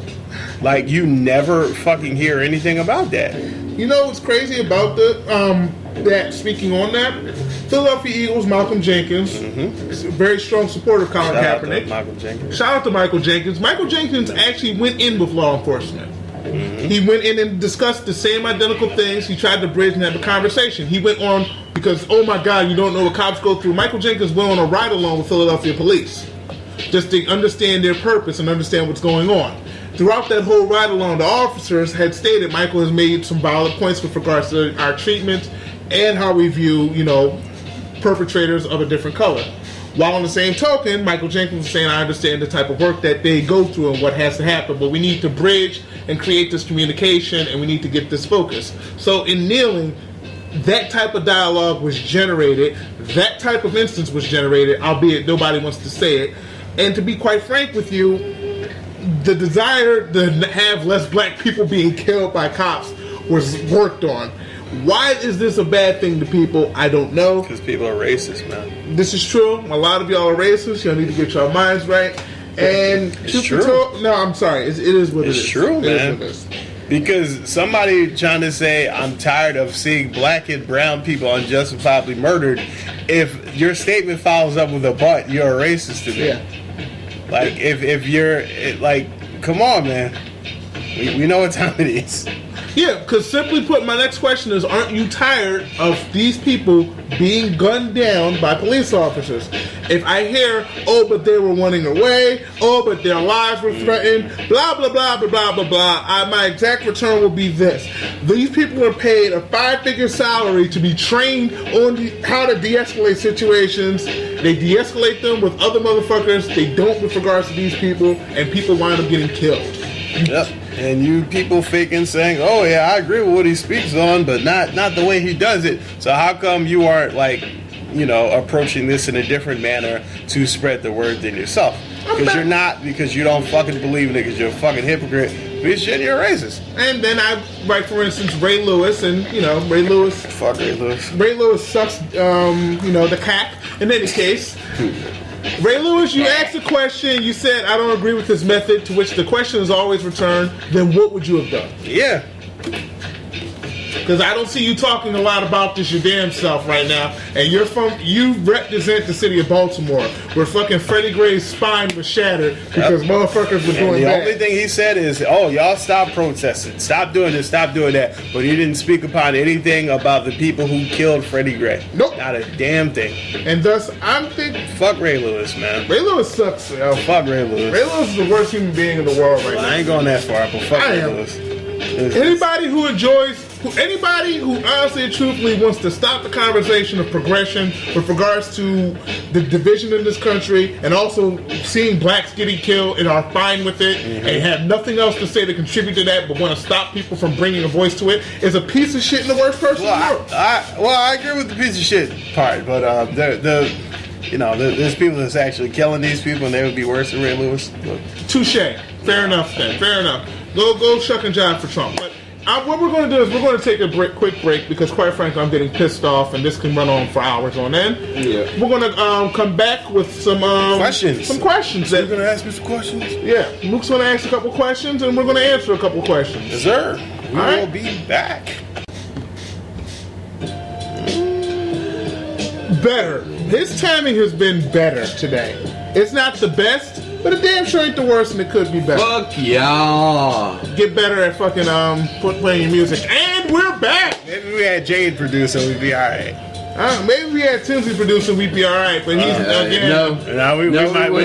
Like, you never fucking hear anything about that. You know what's crazy about that? Speaking on that, Philadelphia Eagles, Malcolm Jenkins, is a very strong supporter of Colin Kaepernick. Shout out to Michael Jenkins. Michael Jenkins actually went in with law enforcement. He went in and discussed the same identical things. He tried to bridge and have a conversation. He went on because, oh my God, you don't know what cops go through. Michael Jenkins went on a ride along with Philadelphia police just to understand their purpose and understand what's going on. Throughout that whole ride along, the officers had stated Michael has made some valid points with regards to our treatment and how we view, perpetrators of a different color. While on the same token, Michael Jenkins was saying, I understand the type of work that they go through and what has to happen, but we need to bridge and create this communication and we need to get this focus. So in kneeling, that type of dialogue was generated, that type of instance was generated, albeit nobody wants to say it. And to be quite frank with you, the desire to have less black people being killed by cops was worked on. Why is this a bad thing to people? I don't know. Because people are racist, man. This is true. A lot of y'all are racist. Y'all need to get your minds right. And it's true. No, I'm sorry. It is what it is. It's true, man. Because somebody trying to say, I'm tired of seeing black and brown people unjustifiably murdered, if your statement follows up with a but, you're a racist to me. Yeah. Like, if you're, come on, man. We know what time it is. Yeah, because simply put, my next question is, aren't you tired of these people being gunned down by police officers? If I hear, oh, but they were running away, oh, but their lives were threatened, blah, blah, blah, blah, blah, blah, blah, my exact return will be this. These people are paid a 5-figure salary to be trained on how to de-escalate situations. They de-escalate them with other motherfuckers. They don't with regards to these people, and people wind up getting killed. Yep. And you people faking saying, oh yeah, I agree with what he speaks on, but not the way he does it. So how come you aren't approaching this in a different manner to spread the word than yourself? Because you're not, because you don't fucking believe in it, because you're a fucking hypocrite. Bitch, shit, you're a racist. And then I write, for instance, Ray Lewis, and Ray Lewis. Fuck Ray Lewis. Ray Lewis sucks, the cack. In any case. Ray Lewis, you asked a question, you said, I don't agree with this method, to which the question is always returned, then what would you have done? Yeah. Because I don't see you talking a lot about this your damn self right now, and you represent the city of Baltimore, where fucking Freddie Gray's spine was shattered because motherfuckers were doing that. The only thing he said is, oh, y'all stop protesting, stop doing this, stop doing that, but he didn't speak upon anything about the people who killed Freddie Gray. Nope. Not a damn thing. And thus, I'm thinking... Fuck Ray Lewis, man. Ray Lewis sucks, yo. Fuck Ray Lewis. Ray Lewis is the worst human being in the world right now. I ain't going that far, but fuck Ray Lewis. Anybody who honestly and truthfully wants to stop the conversation of progression with regards to the division in this country and also seeing blacks getting killed and are fine with it and have nothing else to say to contribute to that but want to stop people from bringing a voice to it is a piece of shit and the worst person in the world. I agree with the piece of shit part, but there's people that's actually killing these people and they would be worse than Ray Lewis. Touche. Fair enough then. Fair enough. Go shuck and jive for Trump. But what we're going to do is we're going to take a quick break because, quite frankly, I'm getting pissed off and this can run on for hours on end. Yeah. We're going to come back with some questions. Some questions. You're going to ask me some questions? Yeah. Luke's going to ask a couple questions and we're going to answer a couple questions. Yes, sir. We will be back. Better. His timing has been better today. It's not the best, but it damn sure ain't the worst, and it could be better. Fuck y'all. Get better at fucking playing your music. And we're back! Maybe we had Jade produce and we'd be alright. Maybe we had Tinsley produce and we'd be alright, but he's again... We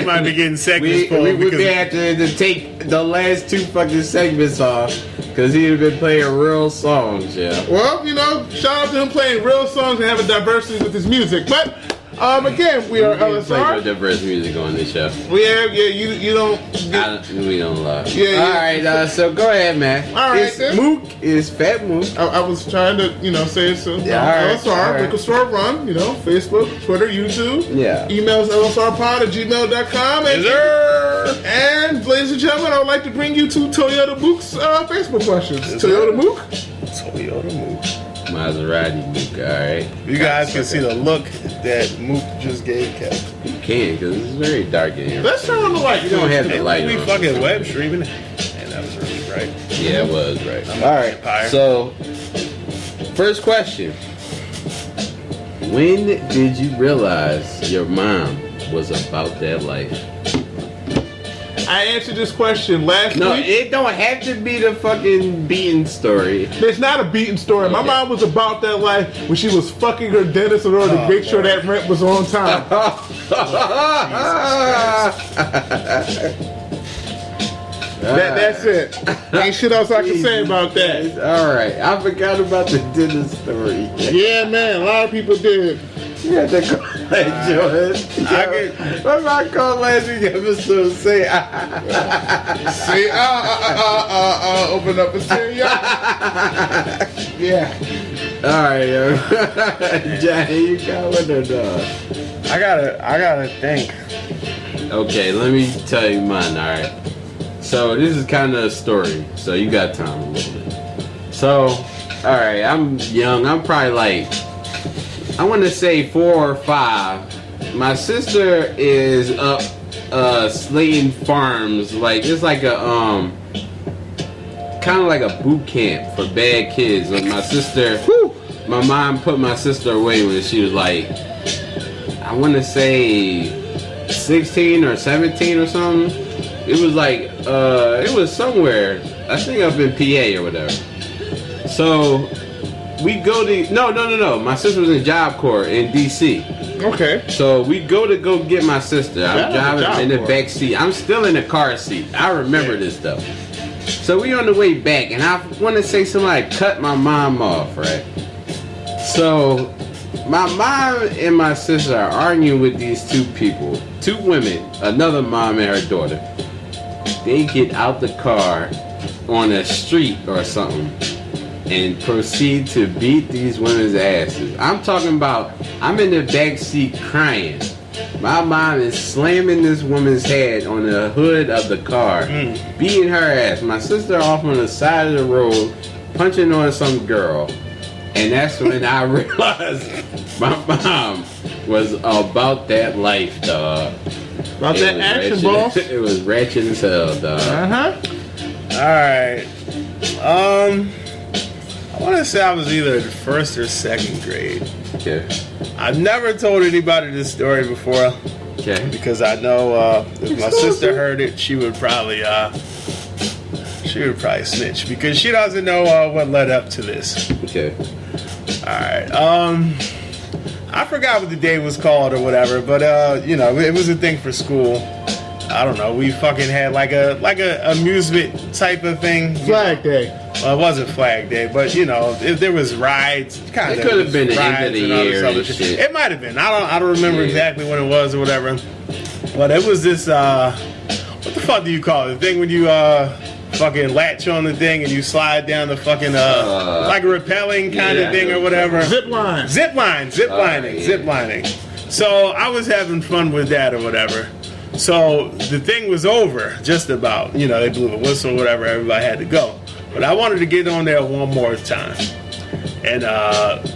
might be getting segments pulled. We would have to take the last 2 fucking segments off because he'd have been playing real songs, yeah. Well, shout out to him playing real songs and having diversity with his music, but... again, we are LSR. Play for diverse music on this show. We have, you don't. We don't lie. Yeah. All right, so go ahead, man. All right, it's then. Mook is Fat Mook. I was trying to, say it so. Yeah, LSR, Liquor Store Run, Facebook, Twitter, YouTube. Yeah. Emails lsrpod@gmail.com. Yes, sir. And, ladies and gentlemen, I would like to bring you to Toyota Mook's Facebook questions. Yes, Toyota Mook? Toyota Mook. Maserati Mook, alright. You guys can see the look that Mook just gave Kev. You can, because it's very dark in here. Let's turn on the light. You don't have the light We on. fucking web streaming. And that was really right. Yeah, it was right. Alright, so First question. When did you realize your mom was about that life? I answered this question last No, week. it don't have to be the fucking beating story. It's not a beating story. My Okay. mom was about that life when she was fucking her dentist in order to make sure that rent was on time. That's it. Ain't shit else I can say about that. All right, I forgot about the dentist story. Yeah, man, a lot of people did. You had to call that Jordan. What I called last week episode? Say, See, open up a cereal. Yeah. all right, Johnny, you got one or no? I gotta think. Okay, let me tell you mine. All right. So this is kind of a story. So you got time a little bit. So, all right, I'm young. I'm probably like, I want to say 4 or 5. My sister is up Slayton Farms. Like it's like a kind of like a boot camp for bad kids. When my sister, my mom put my sister away when she was like, I want to say 16 or 17 or something. It was like, it was somewhere, I think up in PA or whatever. So, we go to, no. My sister was in Job Corps in DC. Okay. So, we go get my sister. I'm driving in the back seat. I'm still in the car seat. I remember this stuff. So, we on the way back, and I want to say somebody cut my mom off, right? So, my mom and my sister are arguing with these 2 people, 2 women, another mom and her daughter. They get out the car on a street or something and proceed to beat these women's asses. I'm talking about, I'm in the back seat crying. My mom is slamming this woman's head on the hood of the car, beating her ass. My sister off on the side of the road, punching on some girl. And that's when I realized my mom was about that life, dog. About that action, ratchet, boss. It was ratchet as hell, dog. Alright. I want to say I was either in 1st or 2nd grade. Okay. I've never told anybody this story before Okay. because I know if my sister heard it, she would probably snitch because she doesn't know what led up to this. Okay. Alright. I forgot what the day was called or whatever, but you know, it was a thing for school. I don't know. We fucking had like a amusement type of thing. Flag Day. Well, it wasn't Flag Day, but you know, there was rides. Kind of. It could have been the end of the year and shit. It might have been. I don't remember exactly what it was or whatever. But it was this. What the fuck do you call it? The thing when you fucking latch on the thing and you slide down the fucking like a rappelling kind of thing or whatever. Zip line. Ziplining. So I was having fun with that or whatever. So the thing was over, just about. You know, they blew the whistle or whatever, everybody had to go. But I wanted to get on there one more time. And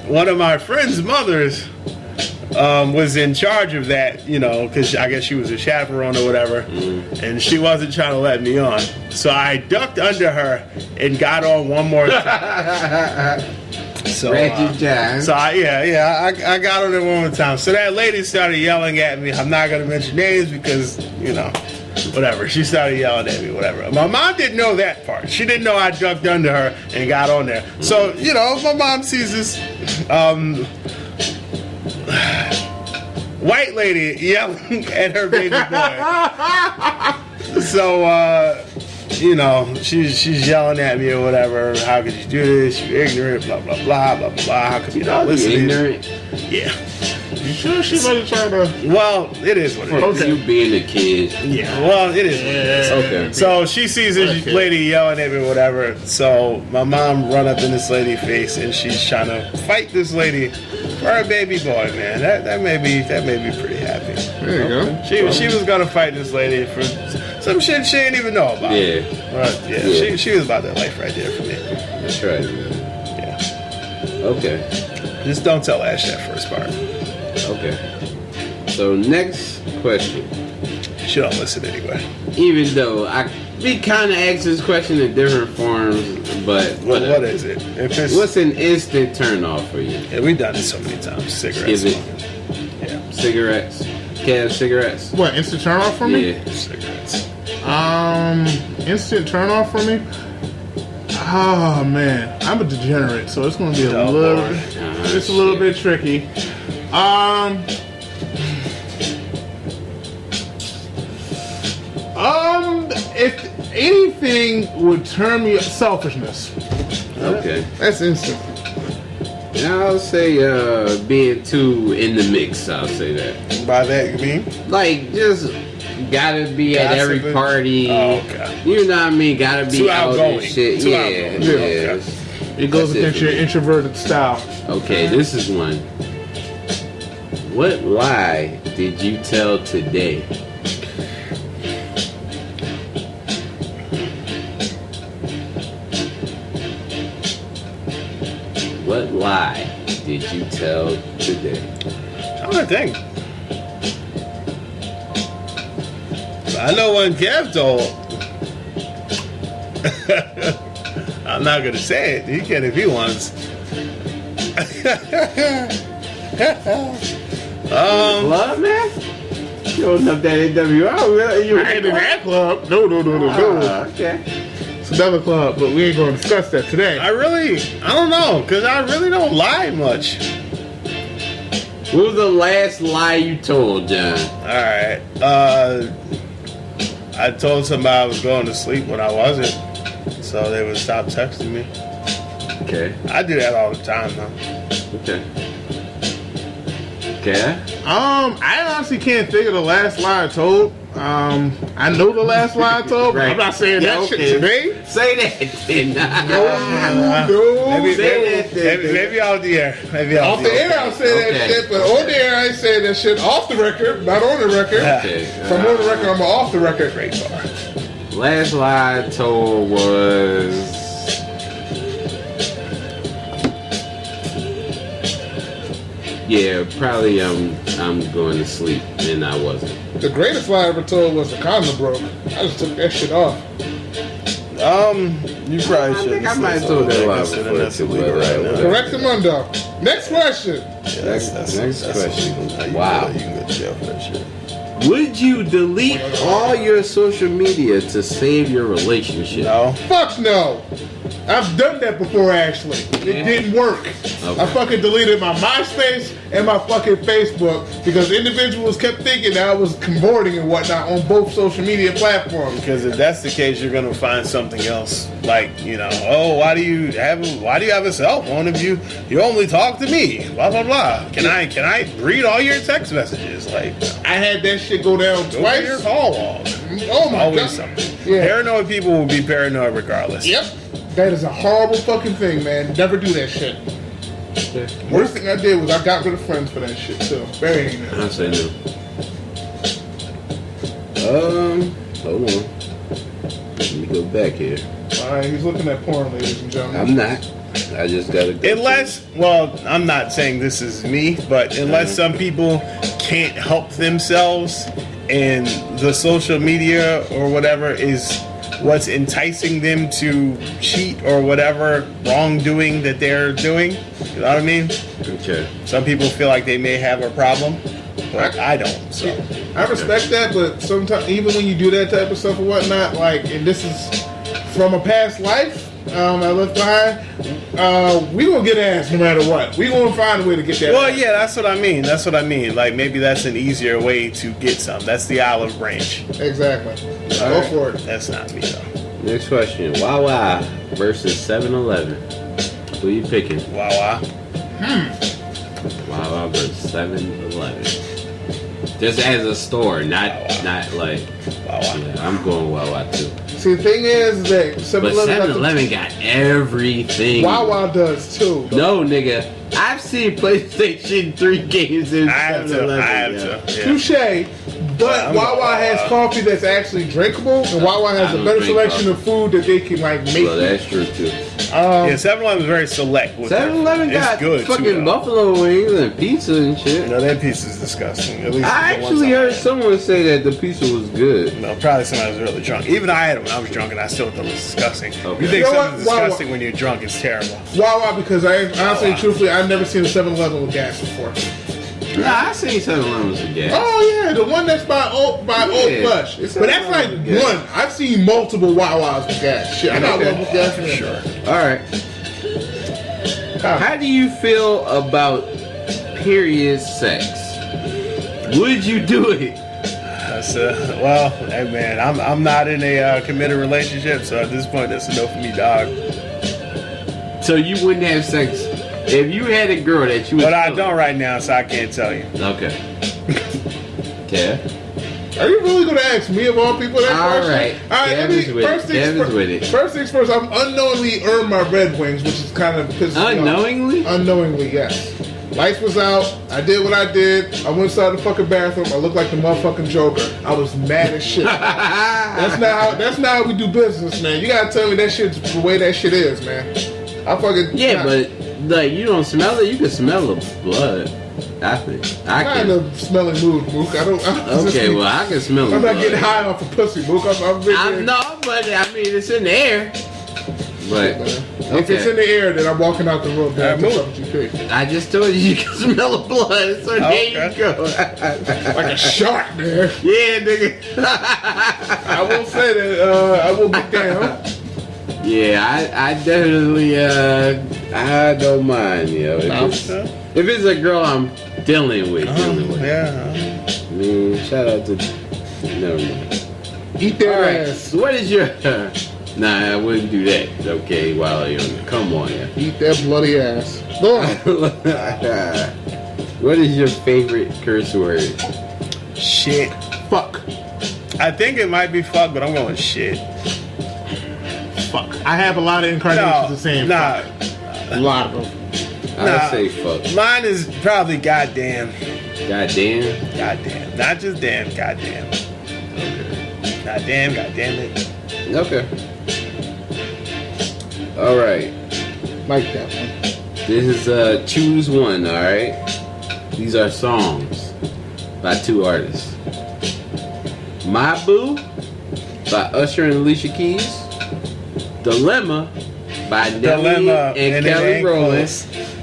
one of my friend's mothers was in charge of that, you know, because I guess she was a chaperone or whatever. And she wasn't trying to let me on. So I ducked under her and got on one more time. So, I got on there one more time. So that lady started yelling at me. I'm not going to mention names because, you know, whatever. She started yelling at me, whatever. My mom didn't know that part. She didn't know I ducked under her and got on there. So, you know, my mom sees this white lady yelling at her baby boy. So, you know, she's yelling at me or whatever. How could you do this? You ignorant, blah, blah, blah, blah, blah. How could you not listen? Ignorant? Yeah. You sure she wasn't trying to... Well, it is what it is. Okay. You being a kid. Yeah, well, it is what it is. Okay. So she sees this lady yelling at me or whatever. So my mom run up in this lady's face and she's trying to fight this lady for her baby boy, man. That made me pretty happy. There you go. She was gonna fight this lady for some shit she didn't even know about. Yeah. But yeah. She was about that life right there for me. That's right, man. Yeah. Okay. Just don't tell Ash that first part. Okay. So next question. She don't listen anyway. Even though we kind of asked this question in different forms, but What is it? If it's, what's an instant turn off for you? yeah, we've done it so many times. Cigarettes. Give it. smoking. Yeah, Cigarettes. Kev, cigarettes. What, instant turn off for me? Yeah. cigarettes. Instant turn off for me? Oh man, I'm a degenerate, so it's gonna be a Oh, little, boy. it's a little bit tricky. If anything would turn me selfishness. Okay. That's instant. I'll say being too in the mix. I'll say that. By that you mean? Like just gotta be at every Gossiping? party. Oh, okay. You know what I mean? Gotta be Too out outgoing. and shit. Too Yeah. outgoing. Yeah. Okay. It goes That's it against for your me. introverted style. Okay, this is one. What lie did you tell today? What lie did you tell today? I'm gonna think. I know one Kev told. I'm not gonna say it. He can if he wants. Club, man? You don't know that NWO. You I ain't in that club. No. Okay. It's another club, but we ain't gonna discuss that today. I don't know, because I really don't lie much. What was the last lie you told, John? Alright. I told somebody I was going to sleep when I wasn't, so they would stop texting me. Okay. I do that all the time, though. Okay. Okay. I honestly can't think of the last lie I told. I know the last lie I told, but I'm not saying that shit today. Say that then. No. Maybe off the air. Maybe Off the air, I'll say that Okay. shit, but on the air, I ain't saying that shit off the record, not on the record. Okay. If I'm on the record, I'm off the record. Great bar. Last lie I told was probably I'm going to sleep and I wasn't. The greatest lie I ever told was the condom broke. I just took that shit off. You probably should. think I might have told that lie before, That's too, illegal but, right now. Correct the mundo. Next question. Next question. illegal. Wow. You can go to jail for that shit. Would you delete all your social media to save your relationship? No. Fuck no. I've done that before, actually. It didn't work. Okay. I fucking deleted my MySpace and my fucking Facebook because individuals kept thinking that I was converting and whatnot on both social media platforms. Because if that's the case, you're gonna find something else. Like, why do you have a cell phone if you only talk to me? Blah blah blah. Can I read all your text messages? Like, I had that shit go down go to twice. your call log. Oh my Always god. something. Yeah. Paranoid people will be paranoid regardless. Yep. That is a horrible fucking thing, man. Never do that shit. Worst thing I did was I got rid of friends for that shit too. Very ignorant. I say no. Hold on. Let me go back here. Alright, he's looking at porn, ladies and gentlemen. I'm not. I just gotta go. I'm not saying this is me, but unless some people can't help themselves and the social media or whatever is what's enticing them to cheat or whatever wrongdoing that they're doing, you know what I mean? Okay. Some people feel like they may have a problem, but I don't. So I respect that, but sometimes even when you do that type of stuff or whatnot, like, and this is from a past life I left behind, we gonna get ass no matter what. We gonna find a way to get that. well, ass. yeah, that's what I mean. That's what I mean. Like maybe that's an easier way to get some. That's the olive branch. Exactly. Go for it. That's not me though. Next question. Wawa versus 7-Eleven. Who you picking? Wawa. Wawa versus 7-Eleven. Just as a store, not like. Wawa. Yeah, I'm going Wawa too. See, the thing is that But 7-Eleven 7-Eleven got everything. Wawa does too. No, nigga. I've seen PlayStation 3 games in I have 7-Eleven. to. I have yeah. to. Yeah. Touche. But I'm Wawa Wawa. has coffee that's actually drinkable, and Wawa has I a don't better drink selection coffee. of food that they can like make. Well, that's true too. Yeah, 7-Eleven is very select. with 7-Eleven their- got it's good fucking too, though. buffalo wings and pizza and shit. No, that pizza is disgusting. At least I the ones actually heard had. someone say that the pizza was good. No, probably somebody was really drunk. Even I had it when I was drunk, and I still thought it was disgusting. Okay. You think You know something's what? disgusting when you're drunk? It's terrible. Why? Because I honestly, truthfully, I've never seen a 7-Eleven with gas before. Nah, I seen 7-Eleven with gas. Oh yeah, the one that's by Old Bush. It's But that's like 7-Eleven with gas. one. I've seen multiple Wawas with gas. Shit, I got one with gas for Sure. All right. How do you feel about period sex? Would you do it? That's well, hey man, I'm not in a committed relationship, so at this point, that's a no for me, dog. So you wouldn't have sex if you had a girl that you was But I feeling? don't right now, so I can't tell you. Okay. Okay. Are you really gonna ask me of all people that All question? right. All right. Kevin's with it. First Kevin's with it. things first. I'm unknowingly earned my Red Wings, which is kind of pissing me Unknowingly? off. Unknowingly, yes. Lights was out. I did what I did. I went inside the fucking bathroom. I looked like the motherfucking Joker. I was mad as shit. That's not how we do business, man. You gotta tell me that shit's the way that shit is, man. I fucking Yeah, but like you don't smell it. You can smell the blood. I think I I'm not in can. a smelling mood, Mook. Okay, well I can smell the I'm not blood. getting high off of pussy, Mook. I'm not, but I mean it's in the air. But If it's in the air, then I'm walking out the room. Man, Move. that's what you pick. I just told you can smell the blood, so there you Okay. go. Like a shark, man. Yeah, nigga. I will say that I will be down. Yeah, I definitely I don't mind, yo. If it's a girl I'm dealing with. Yeah. I mean, shout out to never mind. Eat that All right. ass. So what is your Nah, I wouldn't do that. Okay, while you're on the come on, yeah. Eat that bloody ass. Go on. What is your favorite curse word? Shit. Fuck. I think it might be fuck, but I'm going with shit. Fuck. I have a lot of incarnations of saying nah, fuck. A lot of them. I'd say fuck. Mine is probably goddamn. Goddamn. Goddamn. Not just damn, goddamn. Goddamn, goddamn it. Okay. All right. Like that one. This is choose one. All right. These are songs by two artists. My Boo by Usher and Alicia Keys. Dilemma by Nelly Dilemma and and Kelly it ain't Rowland.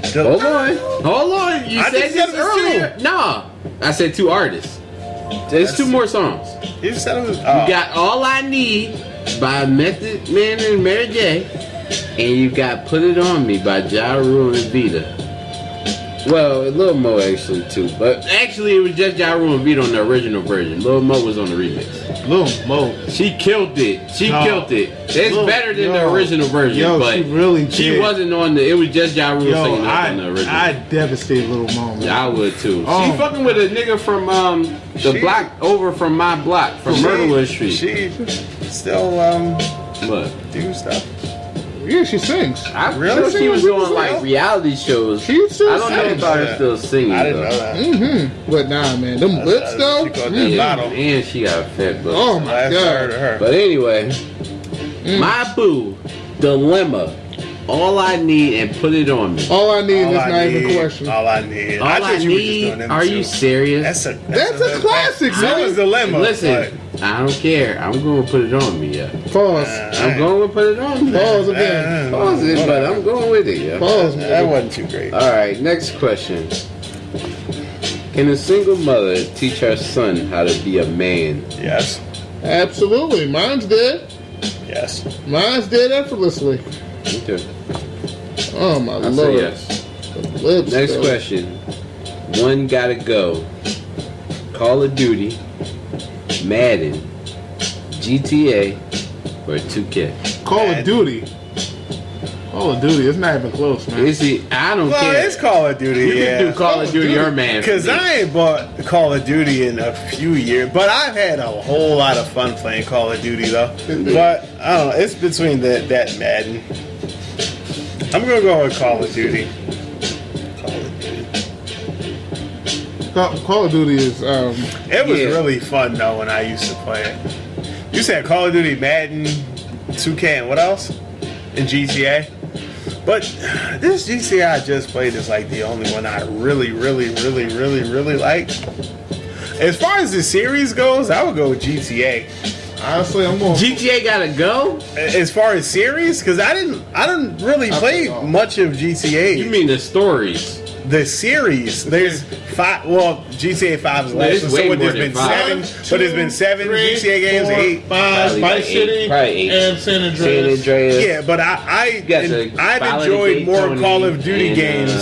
close. Hold on. You I said just this said it was earlier. Nah, I said two artists. There's two more songs. You just said it was. You got All I Need by Method Man and Mary J. And you got Put It On Me by Ja Rule and Vita. Well, Lil Mo actually too. But actually it was just Ja Rule and Vita on the original version. Lil Mo was on the remix. Lil Mo. She killed it. She No. killed it. It's Lil- better than the yo. original version. Yo, but she really she did. wasn't on the, it was just Ja Rule Yo, singing on the original. I devastate Lil Mo. Man. I would too. Oh. She fucking with a nigga from the She- block over from my block, from Myrtlewood Street. She still What? do stuff. Yeah, she sings. I Really? really she was She doing was like out. reality shows. She still I don't know sings. about her still singing. I didn't though. know that. Mm-hmm. But nah, man, them lips though. She called Mm. that bottle. And she got a fat butt. Oh my Last I heard of god. her. But anyway, My Boo, Dilemma, All I Need and Put It On Me. All I need All is I not even a need- question. All I need. All I thought you were just Need, doing them are two. you serious? That's a classic, So man. is Dilemma. Listen, I don't care. I'm going to put it on me, yeah. Pause. I'm going to put it on me. Pause again. Pause it, but I'm going with it, yeah. Pause, That man. wasn't too great. Alright, next question. Can a single mother teach her son how to be a man? Yes. Absolutely. Mine's dead. Yes. Mine's dead effortlessly. Okay. Oh my I lord. say yes. The lips, Next though. question. One gotta go. Call of Duty, Madden, GTA, or 2K? Call of Duty. Call of Duty. It's not even close, man. Is he? I don't Well, care. it's Call of Duty. You Yeah. can do Call of Duty or Madden. Because I ain't bought Call of Duty in a few years, but I've had a whole lot of fun playing Call of Duty though. But I don't know, it's between that Madden. I'm gonna go with Call of Duty. Call of Duty. Call of Duty is It was Yeah. really fun though when I used to play it. You said Call of Duty, Madden, 2K, and what else? And GTA. But this GTA I just played is like the only one I really like. As far as the series goes, I would go with GTA. Honestly, I'm going. GTA gotta go. As far as series, because I didn't really play much of GTA. You mean the stories? The series, there's 5. Well, GTA 5 is the last one, so there's been 7. But there's been 7 GTA games, 8, 5, Vice City, and San Andreas. Yeah, but I've enjoyed more Call of Duty games.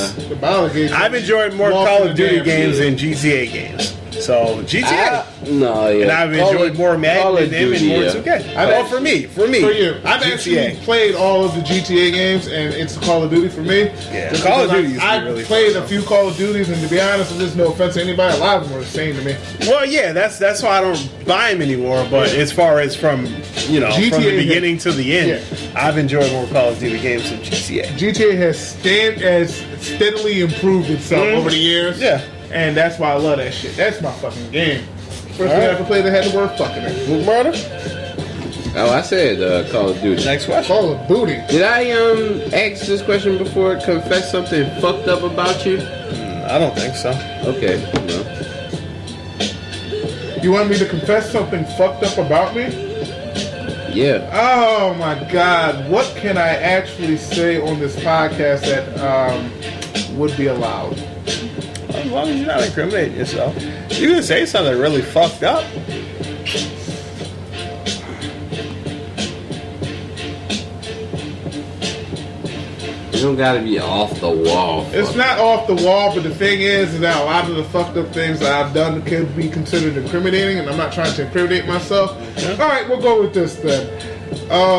I've enjoyed more Call of Duty games than GTA games. So GTA, and I've enjoyed more Madden than them and more 2K. Well, for me, for you, I've actually played all of the GTA games, and it's Call of Duty for me. Yeah, Call of Duty. I've played a few Call of Duties, and to be honest, there's no offense to anybody, a lot of them are the same to me. Well, yeah, that's why I don't buy them anymore. But as far as from GTA from the beginning to the end, I've enjoyed more Call of Duty games than GTA. GTA has steadily improved itself over the years. Yeah. And that's why I love that shit. That's my fucking game. First thing I ever played that had the word fucking in it. Blue Murder? Oh, I said Call of Duty. Next question. Call of Booty. Did I ask this question before? Confess something fucked up about you? I don't think so. Okay. No. You want me to confess something fucked up about me? Yeah. Oh my God. What can I actually say on this podcast that would be allowed? As long as you're not incriminating yourself. You can say something really fucked up. You don't gotta be off the wall. It's not off the wall, but the thing is that a lot of the fucked up things that I've done can be considered incriminating, and I'm not trying to incriminate myself. All right, we'll go with this then.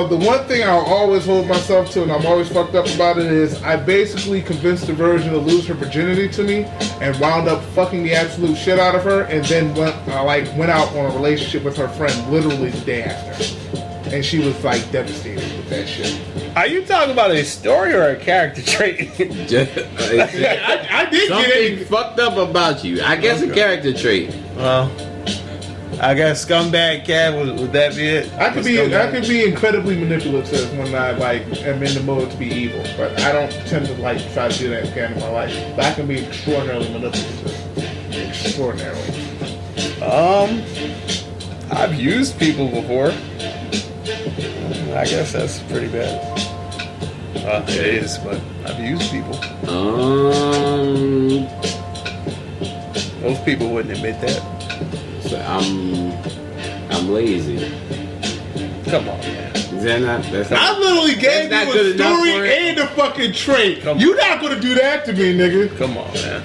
The one thing I'll always hold myself to, and I'm always fucked up about it, is I basically convinced the virgin to lose her virginity to me, and wound up fucking the absolute shit out of her, and then went out on a relationship with her friend literally the day after, and she was like devastated with that shit. Are you talking about a story or a character trait? I did something get it. Fucked up about you. I guess a character trait. Well, I guess scumbag cat would that be it? I could be incredibly manipulative when I am in the mode to be evil, but I don't tend to try to do that again in my life. But I can be extraordinarily manipulative. Extraordinarily. I've used people before. I guess that's pretty bad. It is, but I've used people. Most people wouldn't admit that. So I'm lazy. Come on, man. Is that not? That's not. I literally gave you a story and a fucking trait. You're not gonna do that to me, nigga. Come on, man.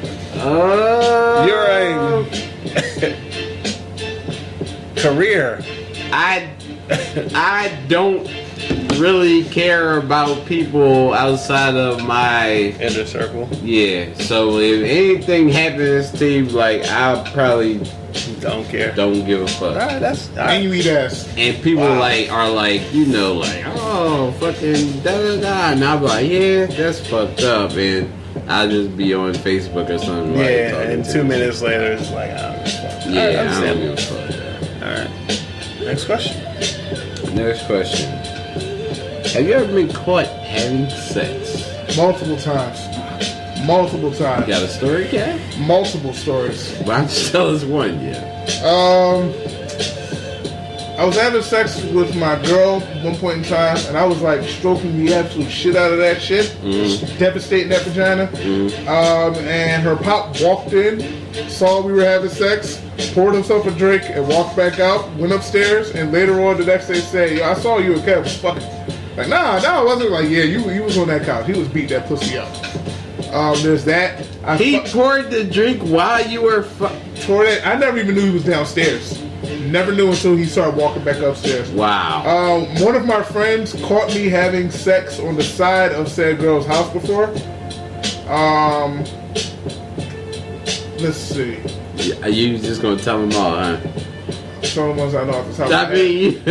You're a career. I don't really care about people outside of my inner circle. Yeah. So if anything happens to you, I probably don't care. Don't give a fuck. Alright, that's alright. And you eat ass. And people are oh fucking da da da, and I'll be like, yeah, that's fucked up, and I'll just be on Facebook or something. Yeah, and 2 minutes later, it's like, I don't give a fuck. Yeah, I don't give a fuck. Alright. Next question. Next question. Have you ever been caught having sex? Multiple times. Multiple times. You got a story, Kat? Multiple stories. Why don't you tell us one, I was having sex with my girl at one point in time, and I was stroking the absolute shit out of that shit, devastating that vagina. And her pop walked in, saw we were having sex, poured himself a drink, and walked back out, went upstairs, and later on the next day said, "Yo, I saw you and Kev was fucking." Nah, it wasn't yeah, you was on that couch. He was beating that pussy up. There's that. He poured the drink while you were poured it. I never even knew he was downstairs. Never knew until he started walking back upstairs. Wow. One of my friends caught me having sex on the side of said girl's house before. Let's see. You just gonna tell them all, huh? Some of the ones I know off the top I mean,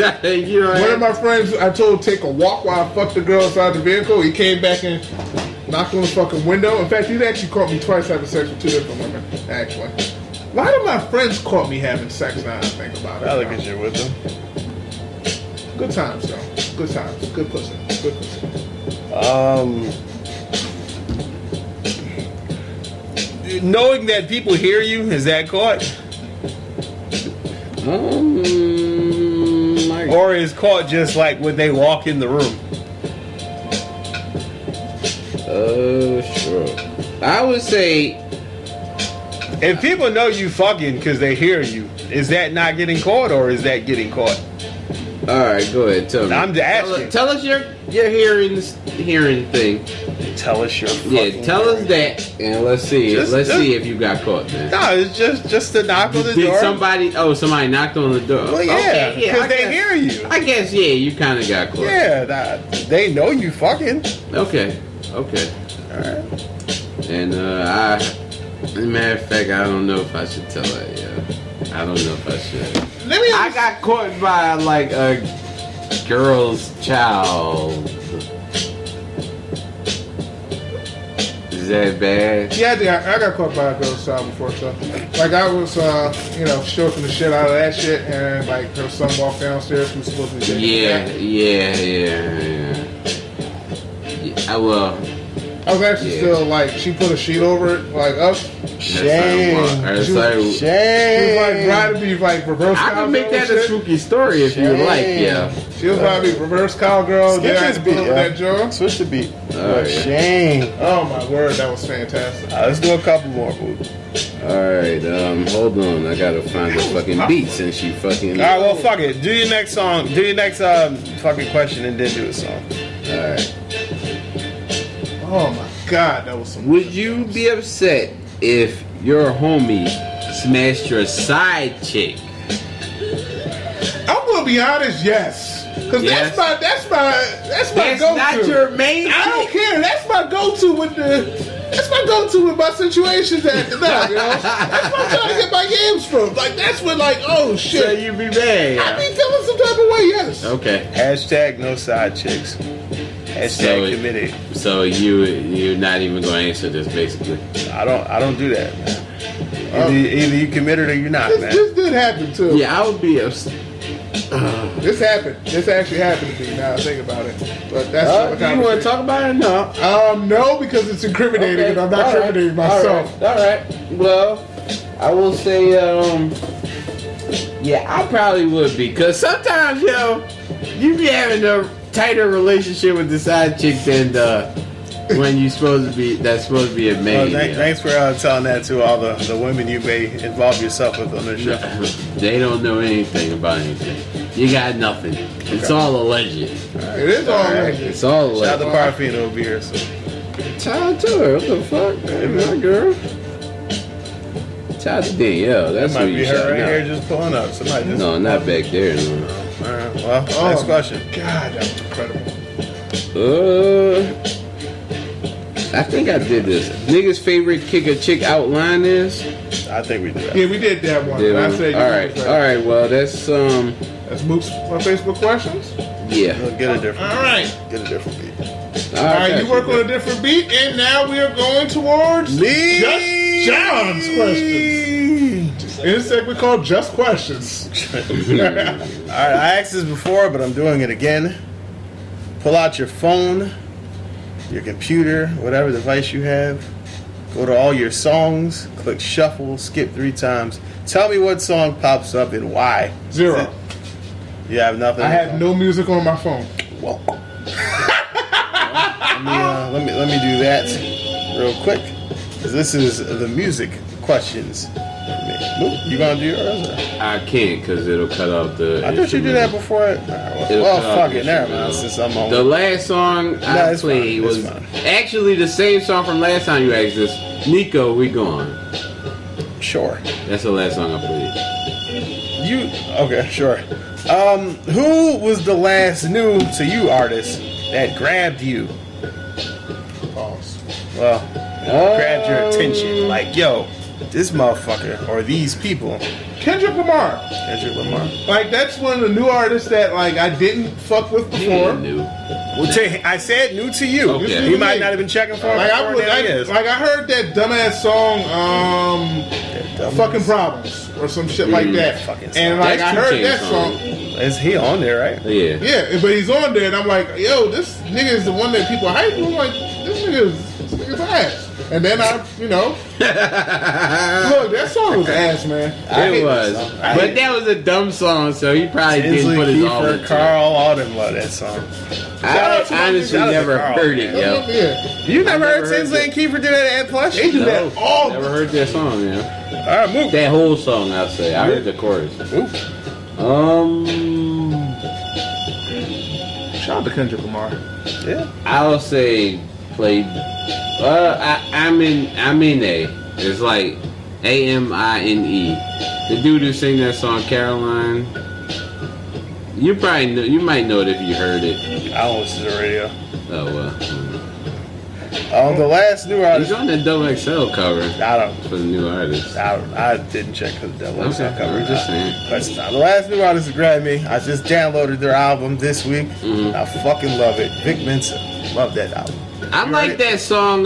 you know. One of my friends I told to take a walk while I fucked the girl inside the vehicle. He came back and knocked on the fucking window. In fact, he's actually caught me twice having sex with 2 different women, actually. Why do my friends caught me having sex now I think about it? Probably because you're with them. Good times though. Good times. Good pussy. Good pussy. Knowing that people hear you, is that caught? Or is caught just like when they walk in the room? Sure. I would say if people know you fucking because they hear you, is that not getting caught or is that getting caught? All right, go ahead. Tell me. I'm just asking. Tell us your hearing thing. Tell us your fucking tell us that, and let's see. Let's see if you got caught, man. No, it's just to knock on the door. Did somebody knocked on the door. Well, yeah, because they hear you. I guess, yeah, you kind of got caught. Yeah, they know you fucking. Okay. All right. And as a matter of fact, I don't know if I should tell her. Yeah, I don't know if I should. I got caught by like a girl's child. Is that bad? Yeah, I got caught by a girl's child before, so like I was, stroking the shit out of that shit, and like her son walked downstairs. Who was supposed to be Yeah. I was actually still like, she put a sheet over it, like up. Shame. She was like trying to be like reverse cowgirl. I can make that a spooky story if you like, yeah. She was trying to be reverse cowgirl. Then I had to put over that jaw. Switch the beat. Shame. Oh my word, that was fantastic. Let's do a couple more, boo. Alright, hold on. I gotta find the fucking beat since you fucking. Alright, well, fuck it. Do your next song. Do your next fucking question and then do a song. Alright. Oh my god, that was some. Would you be upset if your homie smashed your side chick? I'm gonna be honest, yes. Cause Yes. that's my That's go-to. not your main I don't chick. care. That's my go-to with my situations at the night, yo. That's where I'm trying to get my games from. Like that's when oh shit. So you be mad. I be feeling some type of way, yes. Okay. Hashtag no side chicks. Hashtag committed. So you're not even gonna answer this basically. I don't do that, man. Either you committed or you're not, man. This did happen too. Yeah, I would be upset. This happened. This actually happened to me. Now I think about it, but that's Do you want to talk about it? No. No, because it's incriminating, and I'm not incriminating myself. All right. Well, I will say, yeah, I probably would be, because sometimes, you be having a tighter relationship with the side chick than when that's supposed to be a maid. Thanks for telling that to all the women you may involve yourself with on this show. They don't know anything about anything. You got nothing. It's all alleged. It is all alleged. It's all alleged. Shout out to Parfina over here. So. Shout out to her. What the fuck? Hey, my girl. Shout out to Danielle. That's That might who be you her shouting right out. here just pulling up. Somebody just No, not back there. No. All right. Well, next question. God, that was incredible. I think I did this. Nigga's favorite kick a chick outline is? I think we did that. Yeah, we did that one. I said all right. Well, that's That's Mook's Facebook questions. yeah. We'll get a different. All right. Get a different beat. All right, you work on a different beat, and now we are going towards Just John's questions. In this segment called Just Questions. All right, I asked this before, but I'm doing it again. Pull out your phone, your computer, whatever device you have. Go to all your songs, click shuffle, skip 3 times. Tell me what song pops up and why. 0. You have nothing? I have no music on my phone. Well, let me do that real quick, because this is the music questions. You gonna do yours? I can't because it'll cut off the. I thought you did that before. Well, fuck it. Never mind. Since I'm on. The last song I played was actually the same song from last time you asked us. Nico, we gone. Sure. That's the last song I played. Okay? Sure. Who was the last new to you artist that grabbed you? Pause. Well, grabbed your attention. Like, yo, this motherfucker or these people. Kendrick Lamar. Kendrick Lamar. Like, that's one of the new artists that, like, I didn't fuck with before. Well, I said new to you. Okay. You might not have been checking for it. Like, I heard that dumbass song, fucking Problems or some shit like that. Fucking and like, I heard that song. Is he on there, right? Yeah. Yeah, but he's on there, and I'm like, yo, this nigga is the one that people hype. I'm like, this nigga's ass. And then look, that song was ass, man. It was. But that was a dumb song, so he probably didn't put his all into it. Carl, all them love that song. I honestly never heard it, yo. Yeah. You never heard Tinsley and Kiefer do that at Plush? They do that all. Never heard that song, yeah. All right, move. That whole song, I'll say. I heard the chorus. Shout out to Kendrick Lamar. Yeah. I'll say played. Amine. It's like Amine. The dude who sang that song, Caroline. You probably know. You might know it if you heard it. I don't listen to the radio. Oh well. The last new artist. He's on that Double XL cover. I don't. For the new artist. I didn't check for the Double XL cover. I'm just saying. But the last new artist to grab me. I just downloaded their album this week. I fucking love it. Vic Mensa. Love that album. I like that song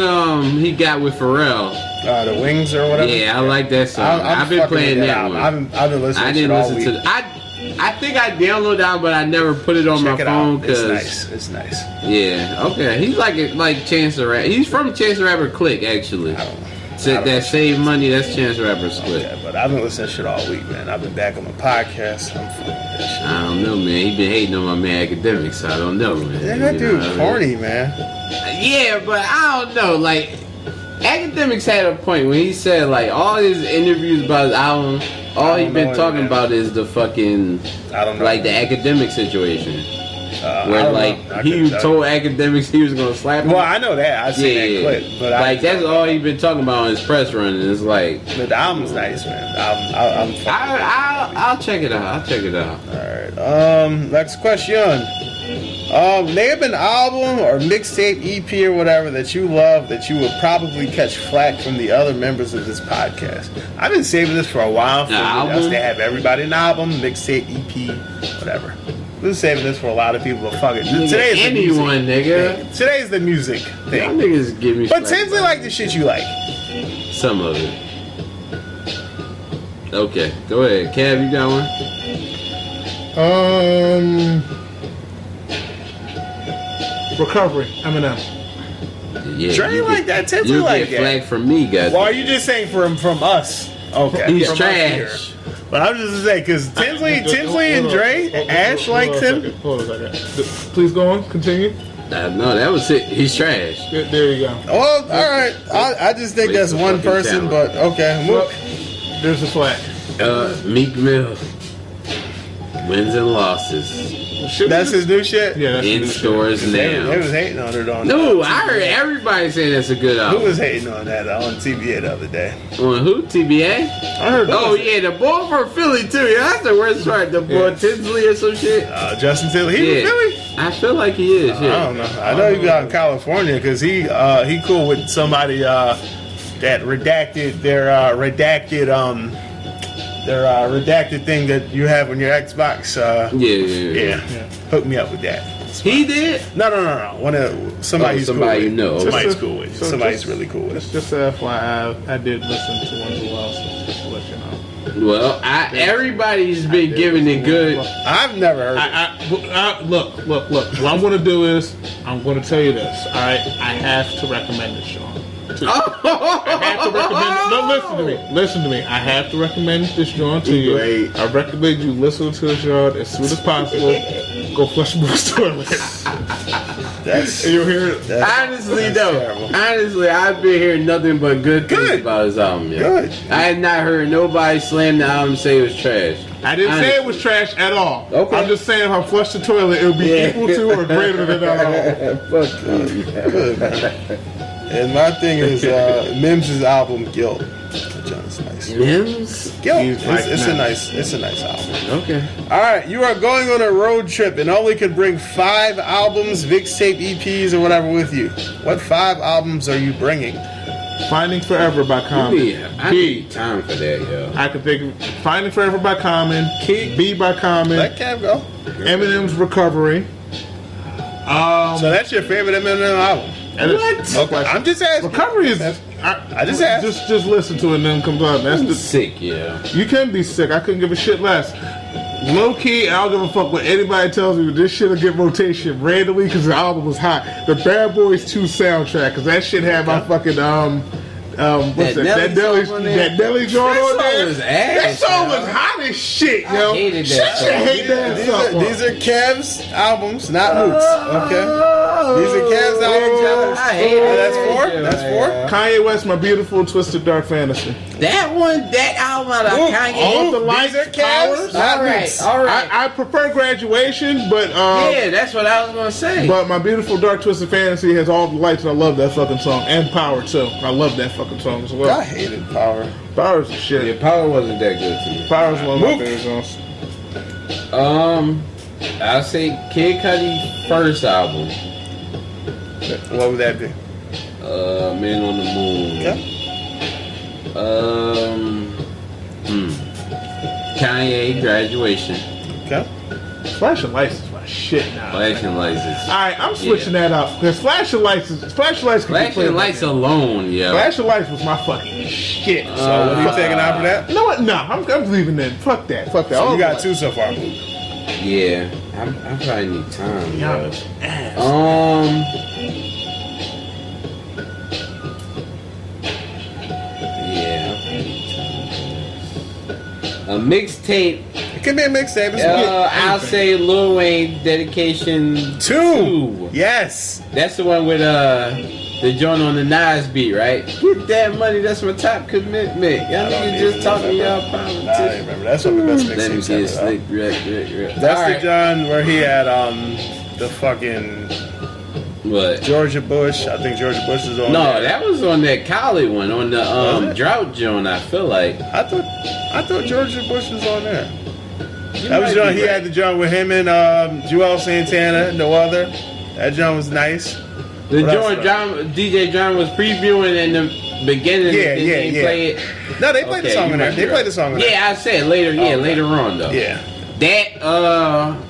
he got with Pharrell. The Wings or whatever. Yeah, I like that song. I've been playing that one. I've been listening. I didn't listen to. I think I downloaded that, but I never put it on my phone because it's nice. Yeah, okay. He's like Chance the Rapper. He's from Chance the Rapper clique, actually. That Save Money, that's Chance the Rapper's clique. Yeah, but I've been listening to shit all week, man. I've been back on the podcast. I'm fucking with that shit. I don't know, man. He been hating on my man Academics, so I don't know, man. Yeah, that dude corny, man. Yeah, but I don't know. Like, Academics had a point when he said, like, all his interviews about his album, all he been talking about is the fucking, I don't know, like, the academic situation. Where, like, he told Academics he was going to slap him. Well, I know that. I've seen that clip. But like, that's all he been talking about on his press run. And it's like... But the album's nice, man. I'll check it out. I'll check it out. All right. Next question. Name an album or mixtape, EP or whatever that you love that you would probably catch flack from the other members of this podcast. I've been saving this for a while for us to have everybody an album, mixtape, EP, whatever. We've been saving this for a lot of people, but fuck it. Today's anyone, nigga. Today's the music thing. Y'all niggas give me. But Tinsley like the shit you like. Some of it. Okay, go ahead. Kev, you got one? Recovery, Eminem. Yeah, Dre like that. Tinsley like that. You get flagged from me, guys. Well, are you just saying from us? Okay. He's from trash. But I'm just saying because Tinsley and Dre, Ash likes him. Hold on a second. Please go on. Continue. No, that was it. He's trash. There you go. Well, all right. I just think that's one person, but okay. Well, there's a flag. Meek Mill. Wins and losses. That's his new shit? Yeah, that's in stores now. They was hating on it on No, I heard everybody saying that's a good album. Who was hating on that on TBA the other day? On who? TBA? I heard that. Oh, yeah, the boy from Philly, too. Yeah, that's the worst part. The boy Tinsley or some shit. Justin Tinsley. He from Philly? I feel like he is, yeah. I don't know. I know he got in California because he cool with somebody that redacted their redacted thing that you have on your Xbox. Yeah. Hook me up with that. He did? No. Somebody's cool with. You know. Somebody's cool with. Somebody's really cool with. Just FYI, I did listen to one as well, so just to let you know. Well, everybody's been giving it good. I've never heard it. Look. What I'm going to do is, I'm going to tell you this. All right, I have to recommend this, Sean. I have to recommend it. No, listen to me. I have to recommend this joint to you. Great. I recommend you listen to this joint as soon as possible. Go flush Bruce's toilet. You'll hear it. Honestly, I've been hearing nothing but good things about his album. Yeah. Good. I had not heard nobody slam the album and say it was trash. I didn't say it was trash at all. Okay. I'm just saying if I flush the toilet, it would be equal to or greater than that. Fuck you. And my thing is Mims' album Guilt. That's nice. Mims? Guilt. It's a nice album. Okay. Alright, you are going on a road trip and only could bring 5 albums, mixtape, EPs, or whatever with you. What 5 albums are you bringing? Finding Forever by Common. I need time for that, yo. I could think of Finding Forever by Common, B by Common, Let Cav go. Eminem's Recovery. So that's your favorite Eminem album? What? Okay, I'm just asking. Recovery is. I just asked. Just listen to it and then come on. That's sick, yeah. You can be sick. I couldn't give a shit less. Low key, I don't give a fuck what anybody tells me, but this shit'll get rotation randomly because the album was hot. The Bad Boys 2 soundtrack, because that shit had my fucking what's that? That Nelly joint on there. That song was hot as shit, yo. I hated that song. Hate that song. These are Kev's albums, not Luke's. Okay. These are Kev's albums. I hated That's four. that. That's four. Kanye West, My Beautiful Twisted Dark Fantasy. That album out of Kanye. All of the lights are Kev's. All right. I prefer Graduation, but Yeah, that's what I was gonna say. but My Beautiful Dark Twisted Fantasy has all the lights, and I love that fucking song. And Power too. I love that fucking song as well. I hated Power. Power's the shit. Yeah, Power wasn't that good to me. Power's one of my favorite songs. I'll say Kid Cudi first album. What would that be? Man on the Moon. Okay. Kanye Graduation. Okay. Flashing Lights is my shit now. Flashing Lights is. Alright, I'm switching that up. Because Flashing Lights can be Flashing played Lights by me. alone, yo. Flashing Lights was my fucking shit. So what are you taking out for that? You know what? No, I'm leaving that. Fuck that. Fuck that. So All you got the two so far. Yeah, I probably need time. Yo. lights. Ass. Yeah, a mixtape. It could be a mixtape. It's good. I'll say Lil Wayne Dedication Two. Yes. That's the one with the joint on the Nas beat, right? Get that money. That's my top commitment. Y'all niggas just talking y'all Nah, I don't politics. remember. That's one of the best Let me mixtapes get ever. slick, though. Rick. That's All the right. John where he had the fucking What? Georgia Bush. I think Georgia Bush is on No, there. that was on that Kali one, on the Was it? drought joint. I feel like I thought Georgia Bush was on there. You That was might John. be He right. had the joint with him and Joel Santana, no other. That joint was nice. The What else, joint DJ John was previewing in the beginning. Yeah, and then yeah. Play it. No, they played the Okay, song you in there. might They be played right. the song in there. Yeah, I said later. Yeah, Okay. later on though. Yeah. That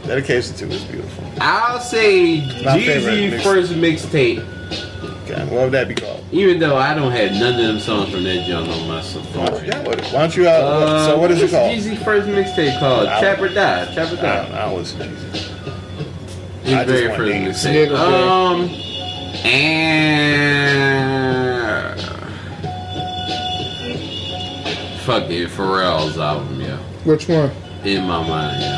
Dedication 2 is beautiful. I'll say My favorite Jeezy mix. first mixtape. Okay, what would that be called? Even though I don't have none of them songs from that joint on my phone. Yeah, why don't you? So what is it called? Jeezy first mixtape called? I Trap or Die. Trap or I Die. don't listen to Jeezy. I His just very want first names. mixtape. Nigga, And fuck it, Pharrell's album, yeah. Which one? In my mind, yeah.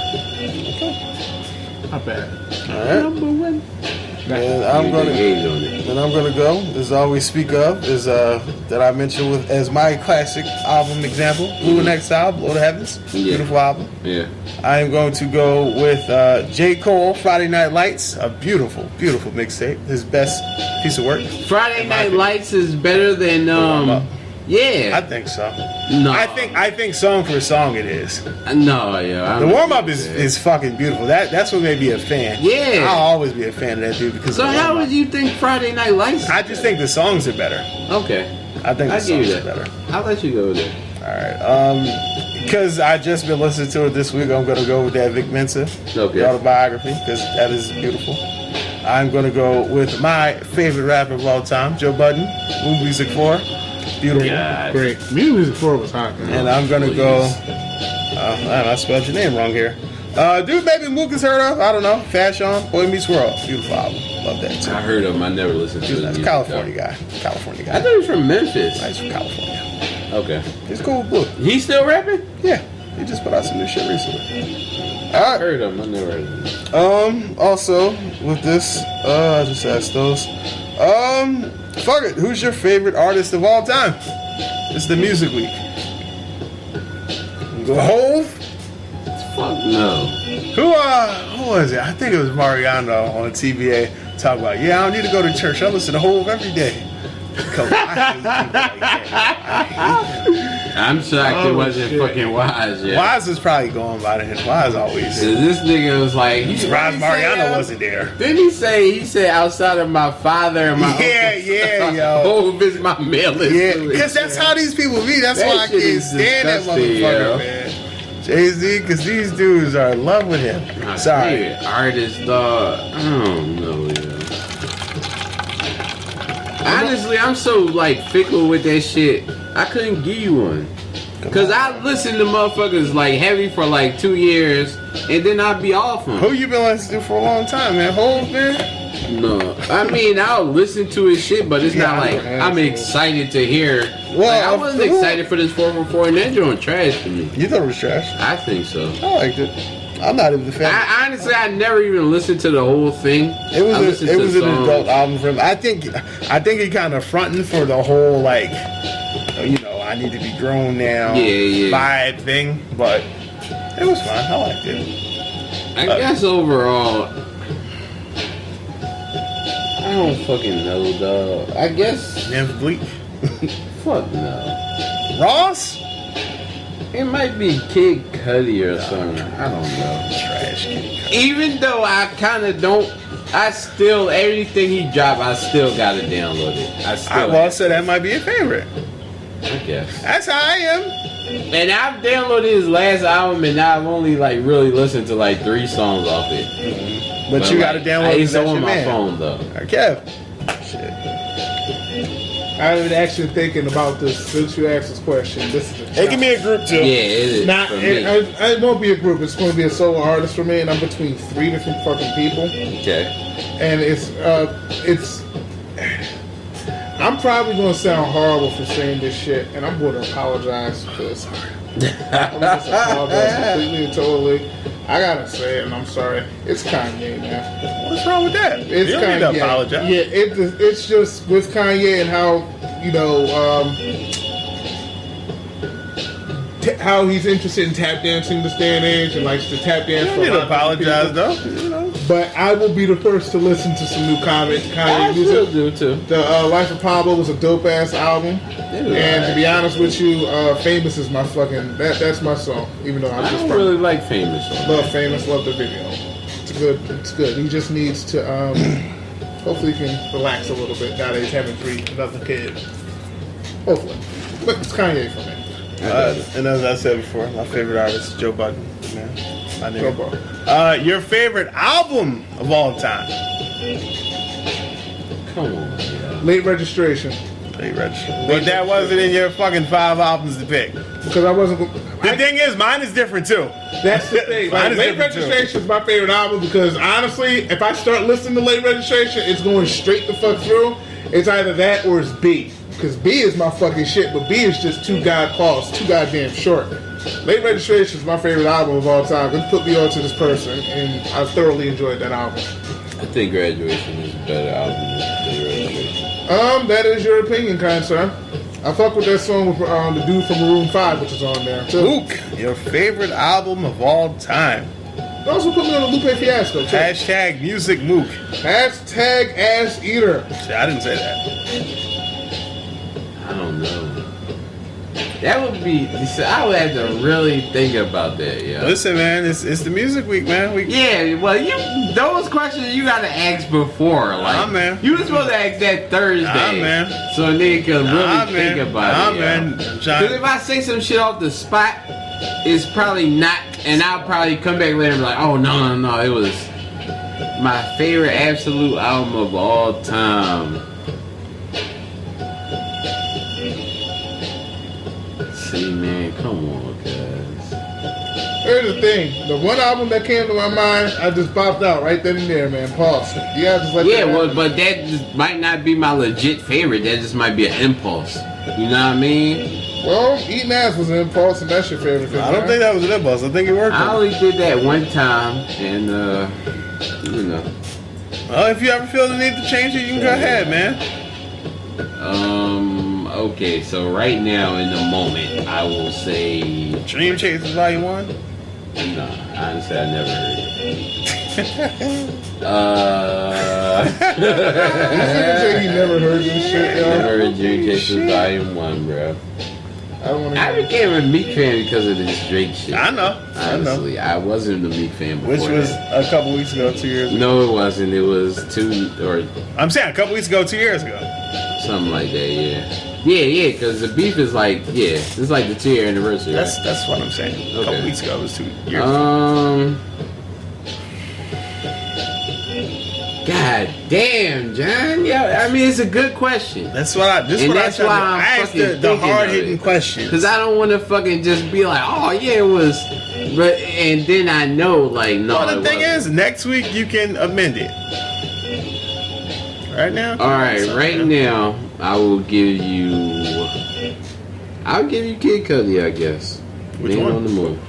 Not bad. All right. Number one. And I'm You gonna. engaged on it. And I'm gonna go. As I always speak of is that I mentioned with as my classic album example, Blue and Exile, Blow to Heavens, Yeah. beautiful album. Yeah. I am going to go with J. Cole, Friday Night Lights, a beautiful, beautiful mixtape. His best piece of work. Friday Night Lights is better than Up. yeah. I think so. No. I think song for song it is. No, yeah. The warm up is fucking beautiful. That's what made me a fan. Yeah. I'll always be a fan of that dude because So of the how warm-up. would you think Friday Night Lights? I just think the songs are better. Okay. I think the I'll give you songs are that. better. I'll let you go there. All right. Because I just been listening to it this week, I'm gonna go with that Vic Mensa, Okay. the autobiography, because that is beautiful. I'm gonna go with my favorite rapper of all time, Joe Budden, Woo Music 4, beautiful. God. Great. Music 4 was hot, man. And I'm gonna go. I spelled your name wrong here. Dude, maybe Mook has heard of. I don't know. Fashion, Boy Meets World, beautiful album. Love that too. I heard of him. I never listened to his That's a music, California guy. California though. I guy. thought he was from Memphis. He's from California. Okay. He's cool with Blue. He's still rapping? Yeah, he just put out some new shit recently. I All right. heard of him. I never heard of him. Also with this, I just asked those. Fuck it. Who's your favorite artist of all time? It's the Music Week. Go Hove. Fuck no. Who was it? I think it was Mariano on the TVA talking about, yeah, I don't need to go to church. I listen to Hove every day. Come on, I hate people like that. I hate them. I'm shocked it Oh, wasn't shit. fucking Wise yet. Wise is probably going by the head. Wise always. This nigga was like, Surprised Mariano wasn't there. Didn't he said outside of my father and my Yeah, uncle, yo. Hove is my mailing. Yeah, because that's how these people be. That's That why I shit can't is stand that disgusting, motherfucker, yo. man. Jay-Z, because these dudes are in love with him. My Sorry. favorite artist, dog. I don't know, yo. Honestly, I'm so like fickle with that shit. I couldn't give you one. Cause I listened to motherfuckers like heavy for like 2 years, and then I'd be off him. Who you been listening to for a long time, man? Hov, man? No, I mean I'll listen to his shit, but it's not like I'm excited to hear. Well, I wasn't excited for this 444, and that joint trash to me. You thought it was trash? I think so. I liked it. I'm not even a fan. Honestly, I never even listened to the whole thing. It was an adult album for him. I think he kind of fronting for the whole like, I need to be grown now vibe thing, but it was fine. I liked it. I guess overall, I don't fucking know, dog. I guess. Name's Bleak. Fuck no. Ross? It might be Kid Cudi or something. I don't know. Trash Kid Cudi. Even though I kind of don't, everything he dropped, I still gotta download it. So that might be a favorite. I guess. That's how I am. And I've downloaded his last album, and I've only really listened to 3 songs off it. Mm-hmm. But you gotta download it. It's on my phone though. Okay. Shit. I've been actually thinking about this since you asked this question. It can be a group too. Yeah, it is. It won't be a group. It's going to be a solo artist for me, and I'm between 3 different fucking people. Okay. And it's. I'm probably going to sound horrible for saying this shit, and I'm going to apologize for this. I'm just apologize completely and totally. I gotta say it, and I'm sorry. It's Kanye, man. What's wrong with that? It's you don't Kanye. need to apologize. Yeah, it's just with Kanye and how how he's interested in tap dancing this day and age and likes to tap dance. You don't need to apologize, though. But I will be the first to listen to some new Kanye music. I do too. The Life of Pablo was a dope ass album, and to be honest with you, Famous is my fucking that's my song. Even though I don't really like Famous. Love Famous, love the video. It's good. He just needs to hopefully he can relax a little bit now that he's having another kid. Hopefully, but it's Kanye for me. And as I said before, my favorite artist is Joe Budden. Man, my name. Joe Budden. Your favorite album of all time? Come on, man. Late Registration. But that wasn't in your fucking 5 albums to pick. Because I wasn't. The thing is, mine is different too. That's the thing. Late Registration is my favorite album because honestly, if I start listening to Late Registration, it's going straight the fuck through. It's either that or it's B. Because B is my fucking shit, but B is just too goddamn short. Late Registration is my favorite album of all time. It put me on to this person, and I thoroughly enjoyed that album. I think Graduation is a better album than Late Registration. That is your opinion, kind sir. I fuck with that song with the dude from Maroon 5, which is on there too. Luke, your favorite album of all time? They also put me on the Lupe Fiasco too. Hashtag Music Mook. Hashtag Ass Eater. See, I didn't say that. I don't know. That would be. I would have to really think about that. Yeah. Listen, man, it's the music week, man. Yeah. Well, those questions you gotta ask before. Like, man. You were supposed to ask that Thursday. Man. So they could really think about it. Man. Because if I say some shit off the spot, it's probably not, and I'll probably come back later and be like, oh no, it was my favorite absolute album of all time. See, man, come on, guys. Here's the thing. The one album that came to my mind, I just popped out right then and there, man. Pause. You gotta just let that happen. But that just might not be my legit favorite. That just might be an impulse. You know what I mean? Well, Eating Ass was an impulse, and that's your favorite thing. I don't think that was an impulse. I think it worked. I only did that one time, and Well, if you ever feel the need to change it, you can go ahead, man. Okay, so right now in the moment, I will say Dream Chasers Volume 1? No, honestly, I never heard it. He never heard this shit, yo. I never heard Dream Chasers Volume 1, bro. I became a Meek fan because of this Drake shit. I know. Honestly, I wasn't a Meek fan before. Which was a couple weeks ago, 2 years ago. No, it wasn't. It was I'm saying a couple weeks ago, 2 years ago. Something like that, yeah. Yeah, because the beef is it's like the 2-year anniversary. That's what I'm saying. Okay. A couple weeks ago, it was 2 years ago. God damn, John. Yeah, I mean, it's a good question. That's what I asked the hard-hitting question. Because I don't want to fucking just be like, oh, yeah, it was But and then I know, like, no. Well, the thing is, next week you can amend it. Right now. All right, right now I'll give you Kid Cudi, I guess. Which Man one? on the Moon.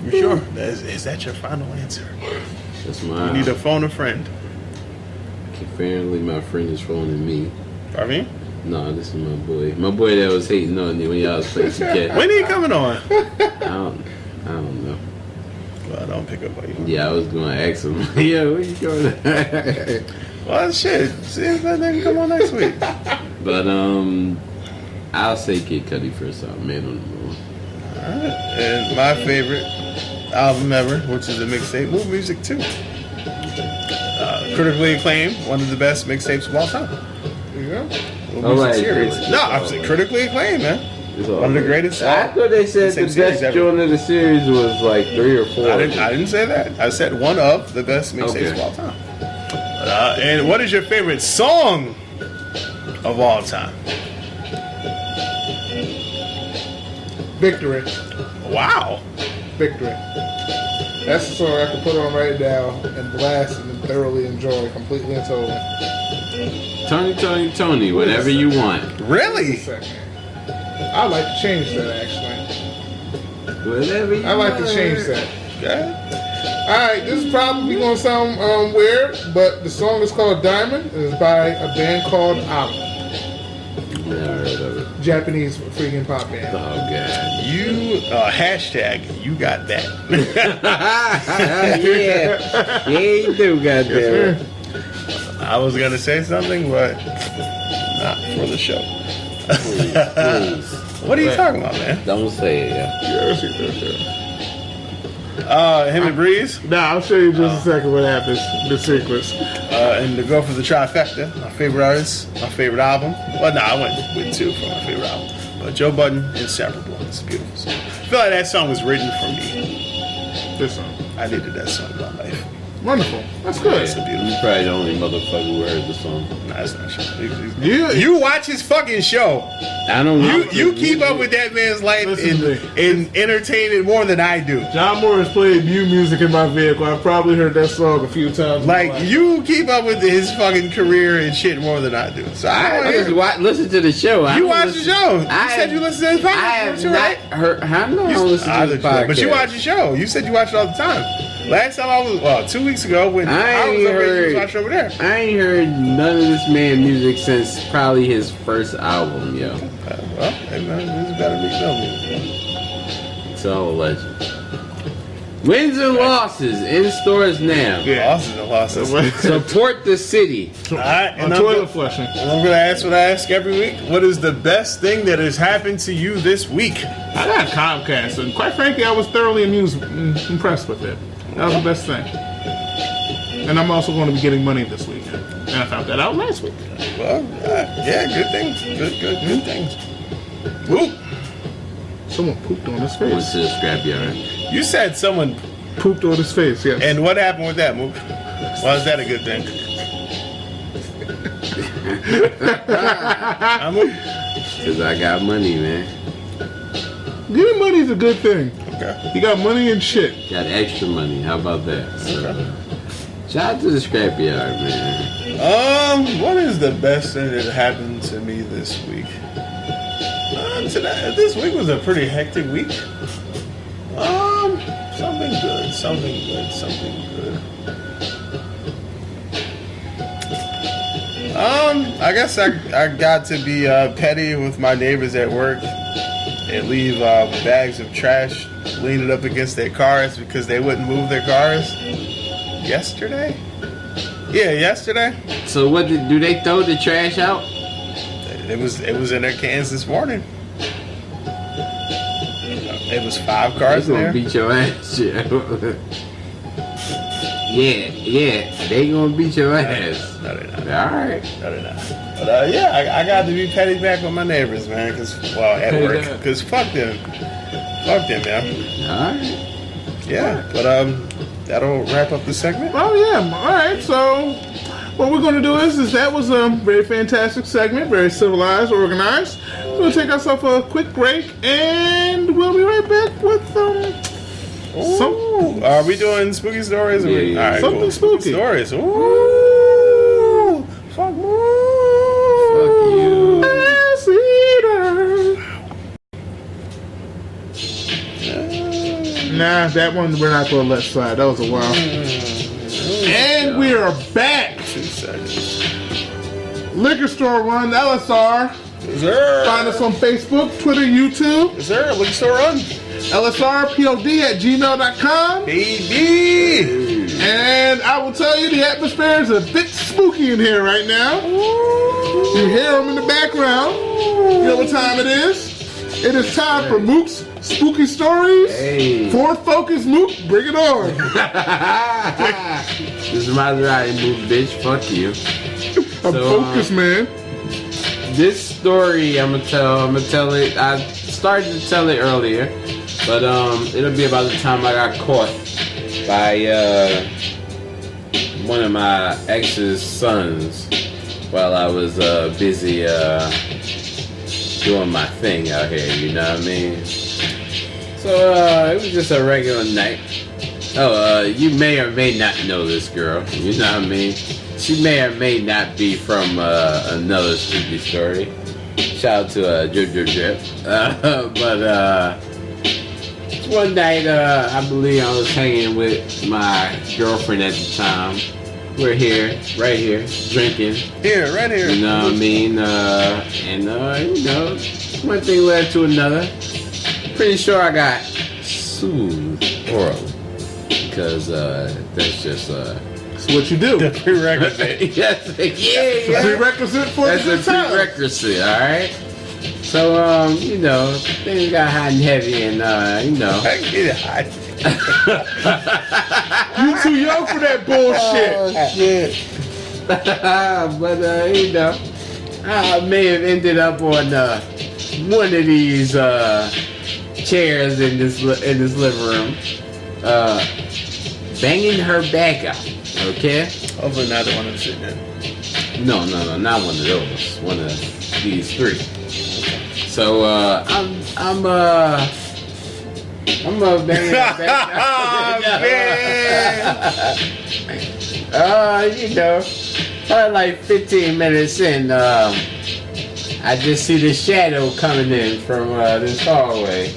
You sure? Is that your final answer? That's my. You need to phone a friend. Apparently, my friend is phoning me. Pardon me? No, this is my boy. My boy that was hating on you when y'all was playing together. When are you coming on? I don't know. Well, don't pick up on you. Yeah, I was going to ask him. Yeah, where you going? Well, shit. See if that nigga come on next week. But I'll say Kid Cudi first out, Man on the Moon. Alright. And my favorite album ever, which is a mixtape, Move Music 2. Critically acclaimed, one of the best mixtapes of all time. Yeah. Move All Music right. series. No, I'm saying critically acclaimed, man. One of the greatest. I thought they said the series best ever. joint of the series was like 3 or 4. I didn't say that. I said one of the best mixtapes of all time. And what is your favorite song of all time? Victory. Wow. Victory. That's the song I can put on right now and blast and thoroughly enjoy completely and totally. Tony, whatever you want. Really? I'd like to change that actually. Whatever you I'd like want. to change that. Okay. Alright, this is probably gonna sound weird, but the song is called Diamond. It is by a band called Allen. Never heard of it. Japanese freaking pop band. Oh, God. You hashtag you got that. Yeah. Yeah, you do, goddamn. I was gonna say something, but not for the show. Please. What are you talking about, man? Don't say it, yeah. Yeah, see that shit. Him and Breeze, Nah, I'll show you in just a second what happens. The sequence. and to go for the trifecta, my favorite artist, my favorite album. Well, no, I went with 2 for my favorite album. But Joe Budden, Inseparable. It's a beautiful song. I feel like that song was written for me. This song. I needed that song in my life. Wonderful. That's good. It's a beautiful You probably the only motherfucker who heard the song. Nah, that's not true. You- You watch his fucking show. I don't know. You keep up with that man's life Listen to me. and entertain it more than I do. John Moore has played Mew music in my vehicle. I've probably heard that song a few times. Like, you keep up with his fucking career and shit more than I do. So I don't I just hear. listen to the show. I You don't watch the listen- show. You I said you have- listen to his podcast. I have too, not right? heard. How do I don't listen to the podcast? But you watch the show. You said you watch it all the time. Last time I was, 2 weeks ago when I was ain't over there, you was heard- watching over there. I ain't heard none of this man music since probably his first album, yo. Well, hey man, this is better than me. It's all a legend. Wins and losses in stores now. Yeah. Losses and losses. Support the city. Alright, On and toilet flushing. I'm going to ask what I ask every week. What is the best thing that has happened to you this week? I got Comcast, and quite frankly, I was thoroughly impressed with it. That was the best thing. And I'm also going to be getting money this week. And I found that out last week. Well, yeah, good things. Good things. Whoop. Someone pooped on his Went face. to the scrapyard. You said someone, Pooped on his face, yes. and what happened with that, Mook? Why is that a good thing? Because I got money, man. Getting money is a good thing. Okay. You got money and shit. Got extra money. How about that? So, shout out to the scrapyard, man. What is the best thing that happened to me this week? This week was a pretty hectic week. Something good. I guess I got to be petty with my neighbors at work and leave bags of trash leaning up against their cars because they wouldn't move their cars. Yesterday? Yeah, yesterday. So what do they throw the trash out? It was in their cans this morning. It was 5 cars They in gonna there. beat your ass. Yeah, they gonna beat your ass. No, they're not. Alright. No, they're not. But yeah, I got to be petty back with my neighbors, man. At Petty work. dad. Because fuck them, man. Alright. Yeah, but that'll wrap up the segment. Oh yeah, all right. So what we're going to do is that was a very fantastic segment, very civilized, organized. we'll take ourselves a quick break, and we'll be right back with some. Are we doing spooky stories? Yeah. All right, Something cool. spooky. Stories. Ooh. Fuck you. Nah, that one we're not going to let slide. That was a while. And we are back. 2 seconds. Liquor Store Run, LSR. Is there? Find us on Facebook, Twitter, YouTube. Is there a liquor store run? LSRPOD@gmail.com. Baby. And I will tell you, the atmosphere is a bit spooky in here right now. You hear them in the background. You know what time it is? It is time for Mook's Spooky Stories. Hey. Ford Focus, Mook, bring it on. This is Maserati move, bitch. Fuck you. I'm focused, man. This story, I'm gonna tell it. I started to tell it earlier, but it'll be about the time I got caught by one of my ex's sons while I was busy doing my thing out here. You know what I mean? So it was just a regular night. Oh, you may or may not know this girl. You know what I mean? She may or may not be from another spooky story. Shout out to Drip Drip Drip. But one night, I believe I was hanging with my girlfriend at the time. We're here, right here, drinking. Here, right here. You know what I mean? And you know, one thing led to another. Pretty sure I got sued orally because that's just That's what you do. The prerequisite. yes, yeah. Prerequisite for That's the a time. prerequisite, all right. So you know, things got hot and heavy, and you know. I can get it hot. You too young for that bullshit. Oh, shit. But you know, I may have ended up on one of these chairs in this living room, banging her back out. Okay. Hopefully not the one I'm sitting in. No, not one of those. One of these three. So I'm banging her back out. You know, probably like 15 minutes in, I just see this shadow coming in from this hallway,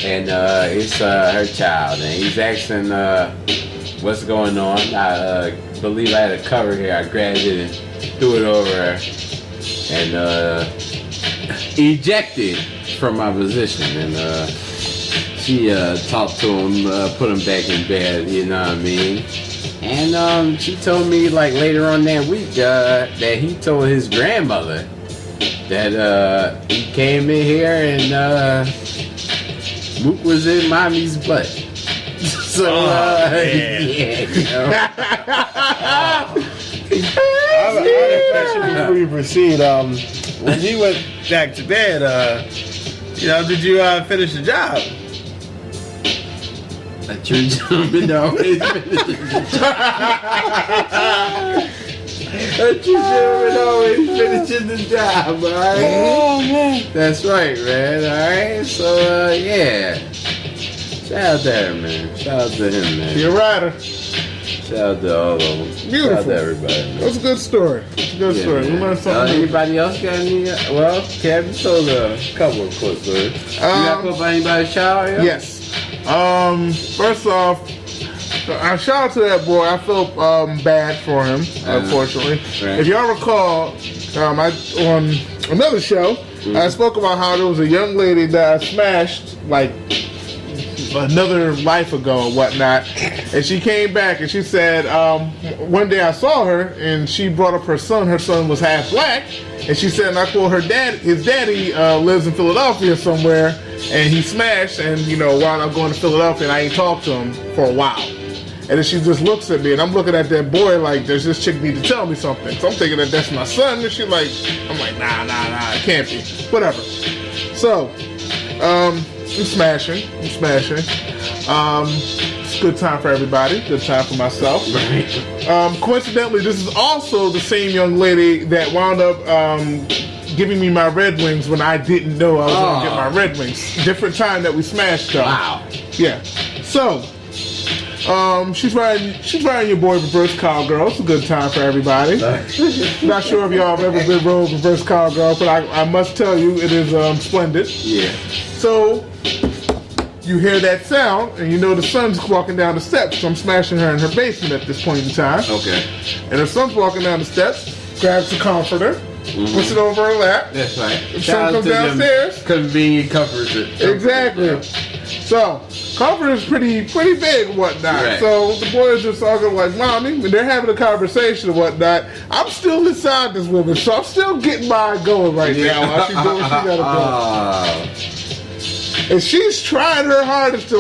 and it's her child, and he's asking what's going on. I believe I had a cover here. I grabbed it and threw it over her, and ejected from my position, and she talked to him, put him back in bed. You know what I mean? And she told me like later on that week that he told his grandmother that he came in here and Mook was in mommy's butt. So yeah, you know. I have a question before you proceed. When he went back to bed, you know, did you finish the job? A true gentleman always finishes the job. A true gentleman always finishes the job, alright? Oh, man. That's right, man, alright? So, yeah. Shout out to her, man. Shout out to him, man. You're a rider. Shout out to all of them. Beautiful. Shout out to everybody, man. That's a good story. It's a good story. We learned something new. Anybody else got any? Well, Kevin told a couple of quick stories. You got put by anybody's shower? Yeah? Yes. First off, shout out to that boy. I feel bad for him, unfortunately. Right. If y'all recall, on another show, I spoke about how there was a young lady that I smashed like another life ago and whatnot, and she came back and she said one day I saw her and she brought up her son. Her son was half black, and she said, and I called her dad. His daddy lives in Philadelphia somewhere, and he smashed. And you know, while I'm going to Philadelphia, and I ain't talked to him for a while. And then she just looks at me, and I'm looking at that boy like, does this chick need to tell me something? So I'm thinking that that's my son, and I'm like, nah, it can't be. Whatever. So, I'm smashing. It's a good time for everybody. Good time for myself. Coincidentally, this is also the same young lady that wound up giving me my Red Wings when I didn't know I was going to get my Red Wings. Different time that we smashed though. Wow. Yeah. So, she's riding your boy reverse cowgirl. It's a good time for everybody. Not sure if y'all have ever been rode reverse cowgirl, but I must tell you, it is splendid. Yeah. So, you hear that sound, and you know the son's walking down the steps. So I'm smashing her in her basement at this point in time. Okay. And her son's walking down the steps, grabs the comforter, puts it over her lap. That's right. The son comes downstairs. Convenient comforter. Exactly. So, comfort is pretty big and whatnot. Right. So the boys are talking like, Mommy, and they're having a conversation and whatnot. I'm still inside this woman, so I'm still getting mine going right now while she's doing what she gotta do. And she's trying her hardest to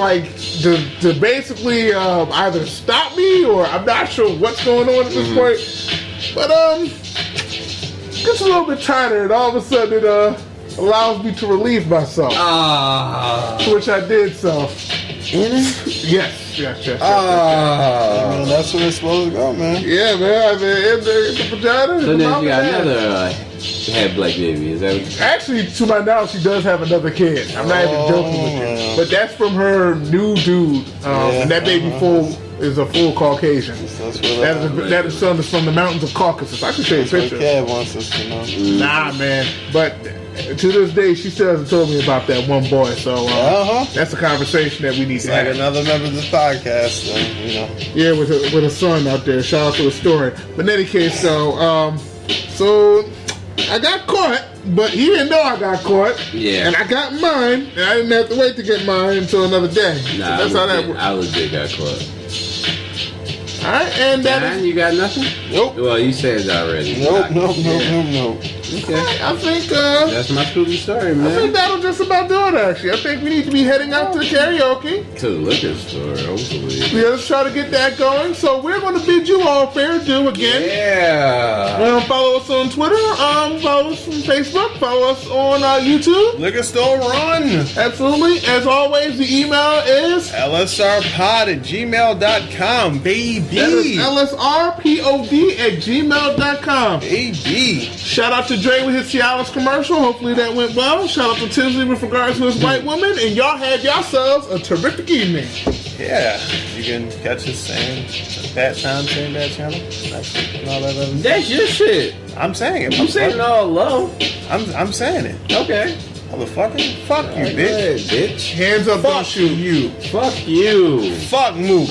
to basically either stop me or I'm not sure what's going on at this point. But gets a little bit tighter, and all of a sudden it allows me to relieve myself. Which I did so. Yes. That's where it's supposed to go, man. Yeah, man. I mean, in the vagina. So then you got another had black baby. Is that what Actually, to my knowledge, she does have another kid. I'm not even joking with you. But that's from her new dude. And that baby is a full Caucasian. That is son is from the mountains of Caucasus. I can show you a picture. Cat wants us to know. Nah, man. But to this day, she still hasn't told me about that one boy. So that's a conversation that we need to have. Like another member of the podcast, you know. Yeah, with a son out there. Shout out to the story. But in any case, so I got caught, but he didn't know I got caught. Yeah. And I got mine, and I didn't have to wait to get mine until another day. Nah, so that's how that works. I legit got caught. Alright, and that is... You got nothing? Nope. Well, you said it already. Nope. Okay. I think, that's my truly story, man. I think that'll just about do it, actually. I think we need to be heading out to the karaoke. To the liquor store, hopefully. Yeah, let's try to get that going. So we're going to bid you all fair due again. Yeah. Follow us on Twitter. Follow us on Facebook. Follow us on YouTube. Liquor store run. Absolutely. As always, the email is lsrpod@gmail.com, baby. That is lsrpod@gmail.com. Baby. Shout out to Dre with his Cialis commercial. Hopefully that went well. Shout out to Tinsley with regards to his white woman. And y'all have yourselves a terrific evening. Yeah. You can catch us saying that time, saying that channel. That's your shit. I'm saying it. I'm saying all low. I'm saying it. Okay. Motherfucker. Fuck you, bitch. Ahead, bitch. Hands up, don't shoot. You. Fuck you. Fuck move.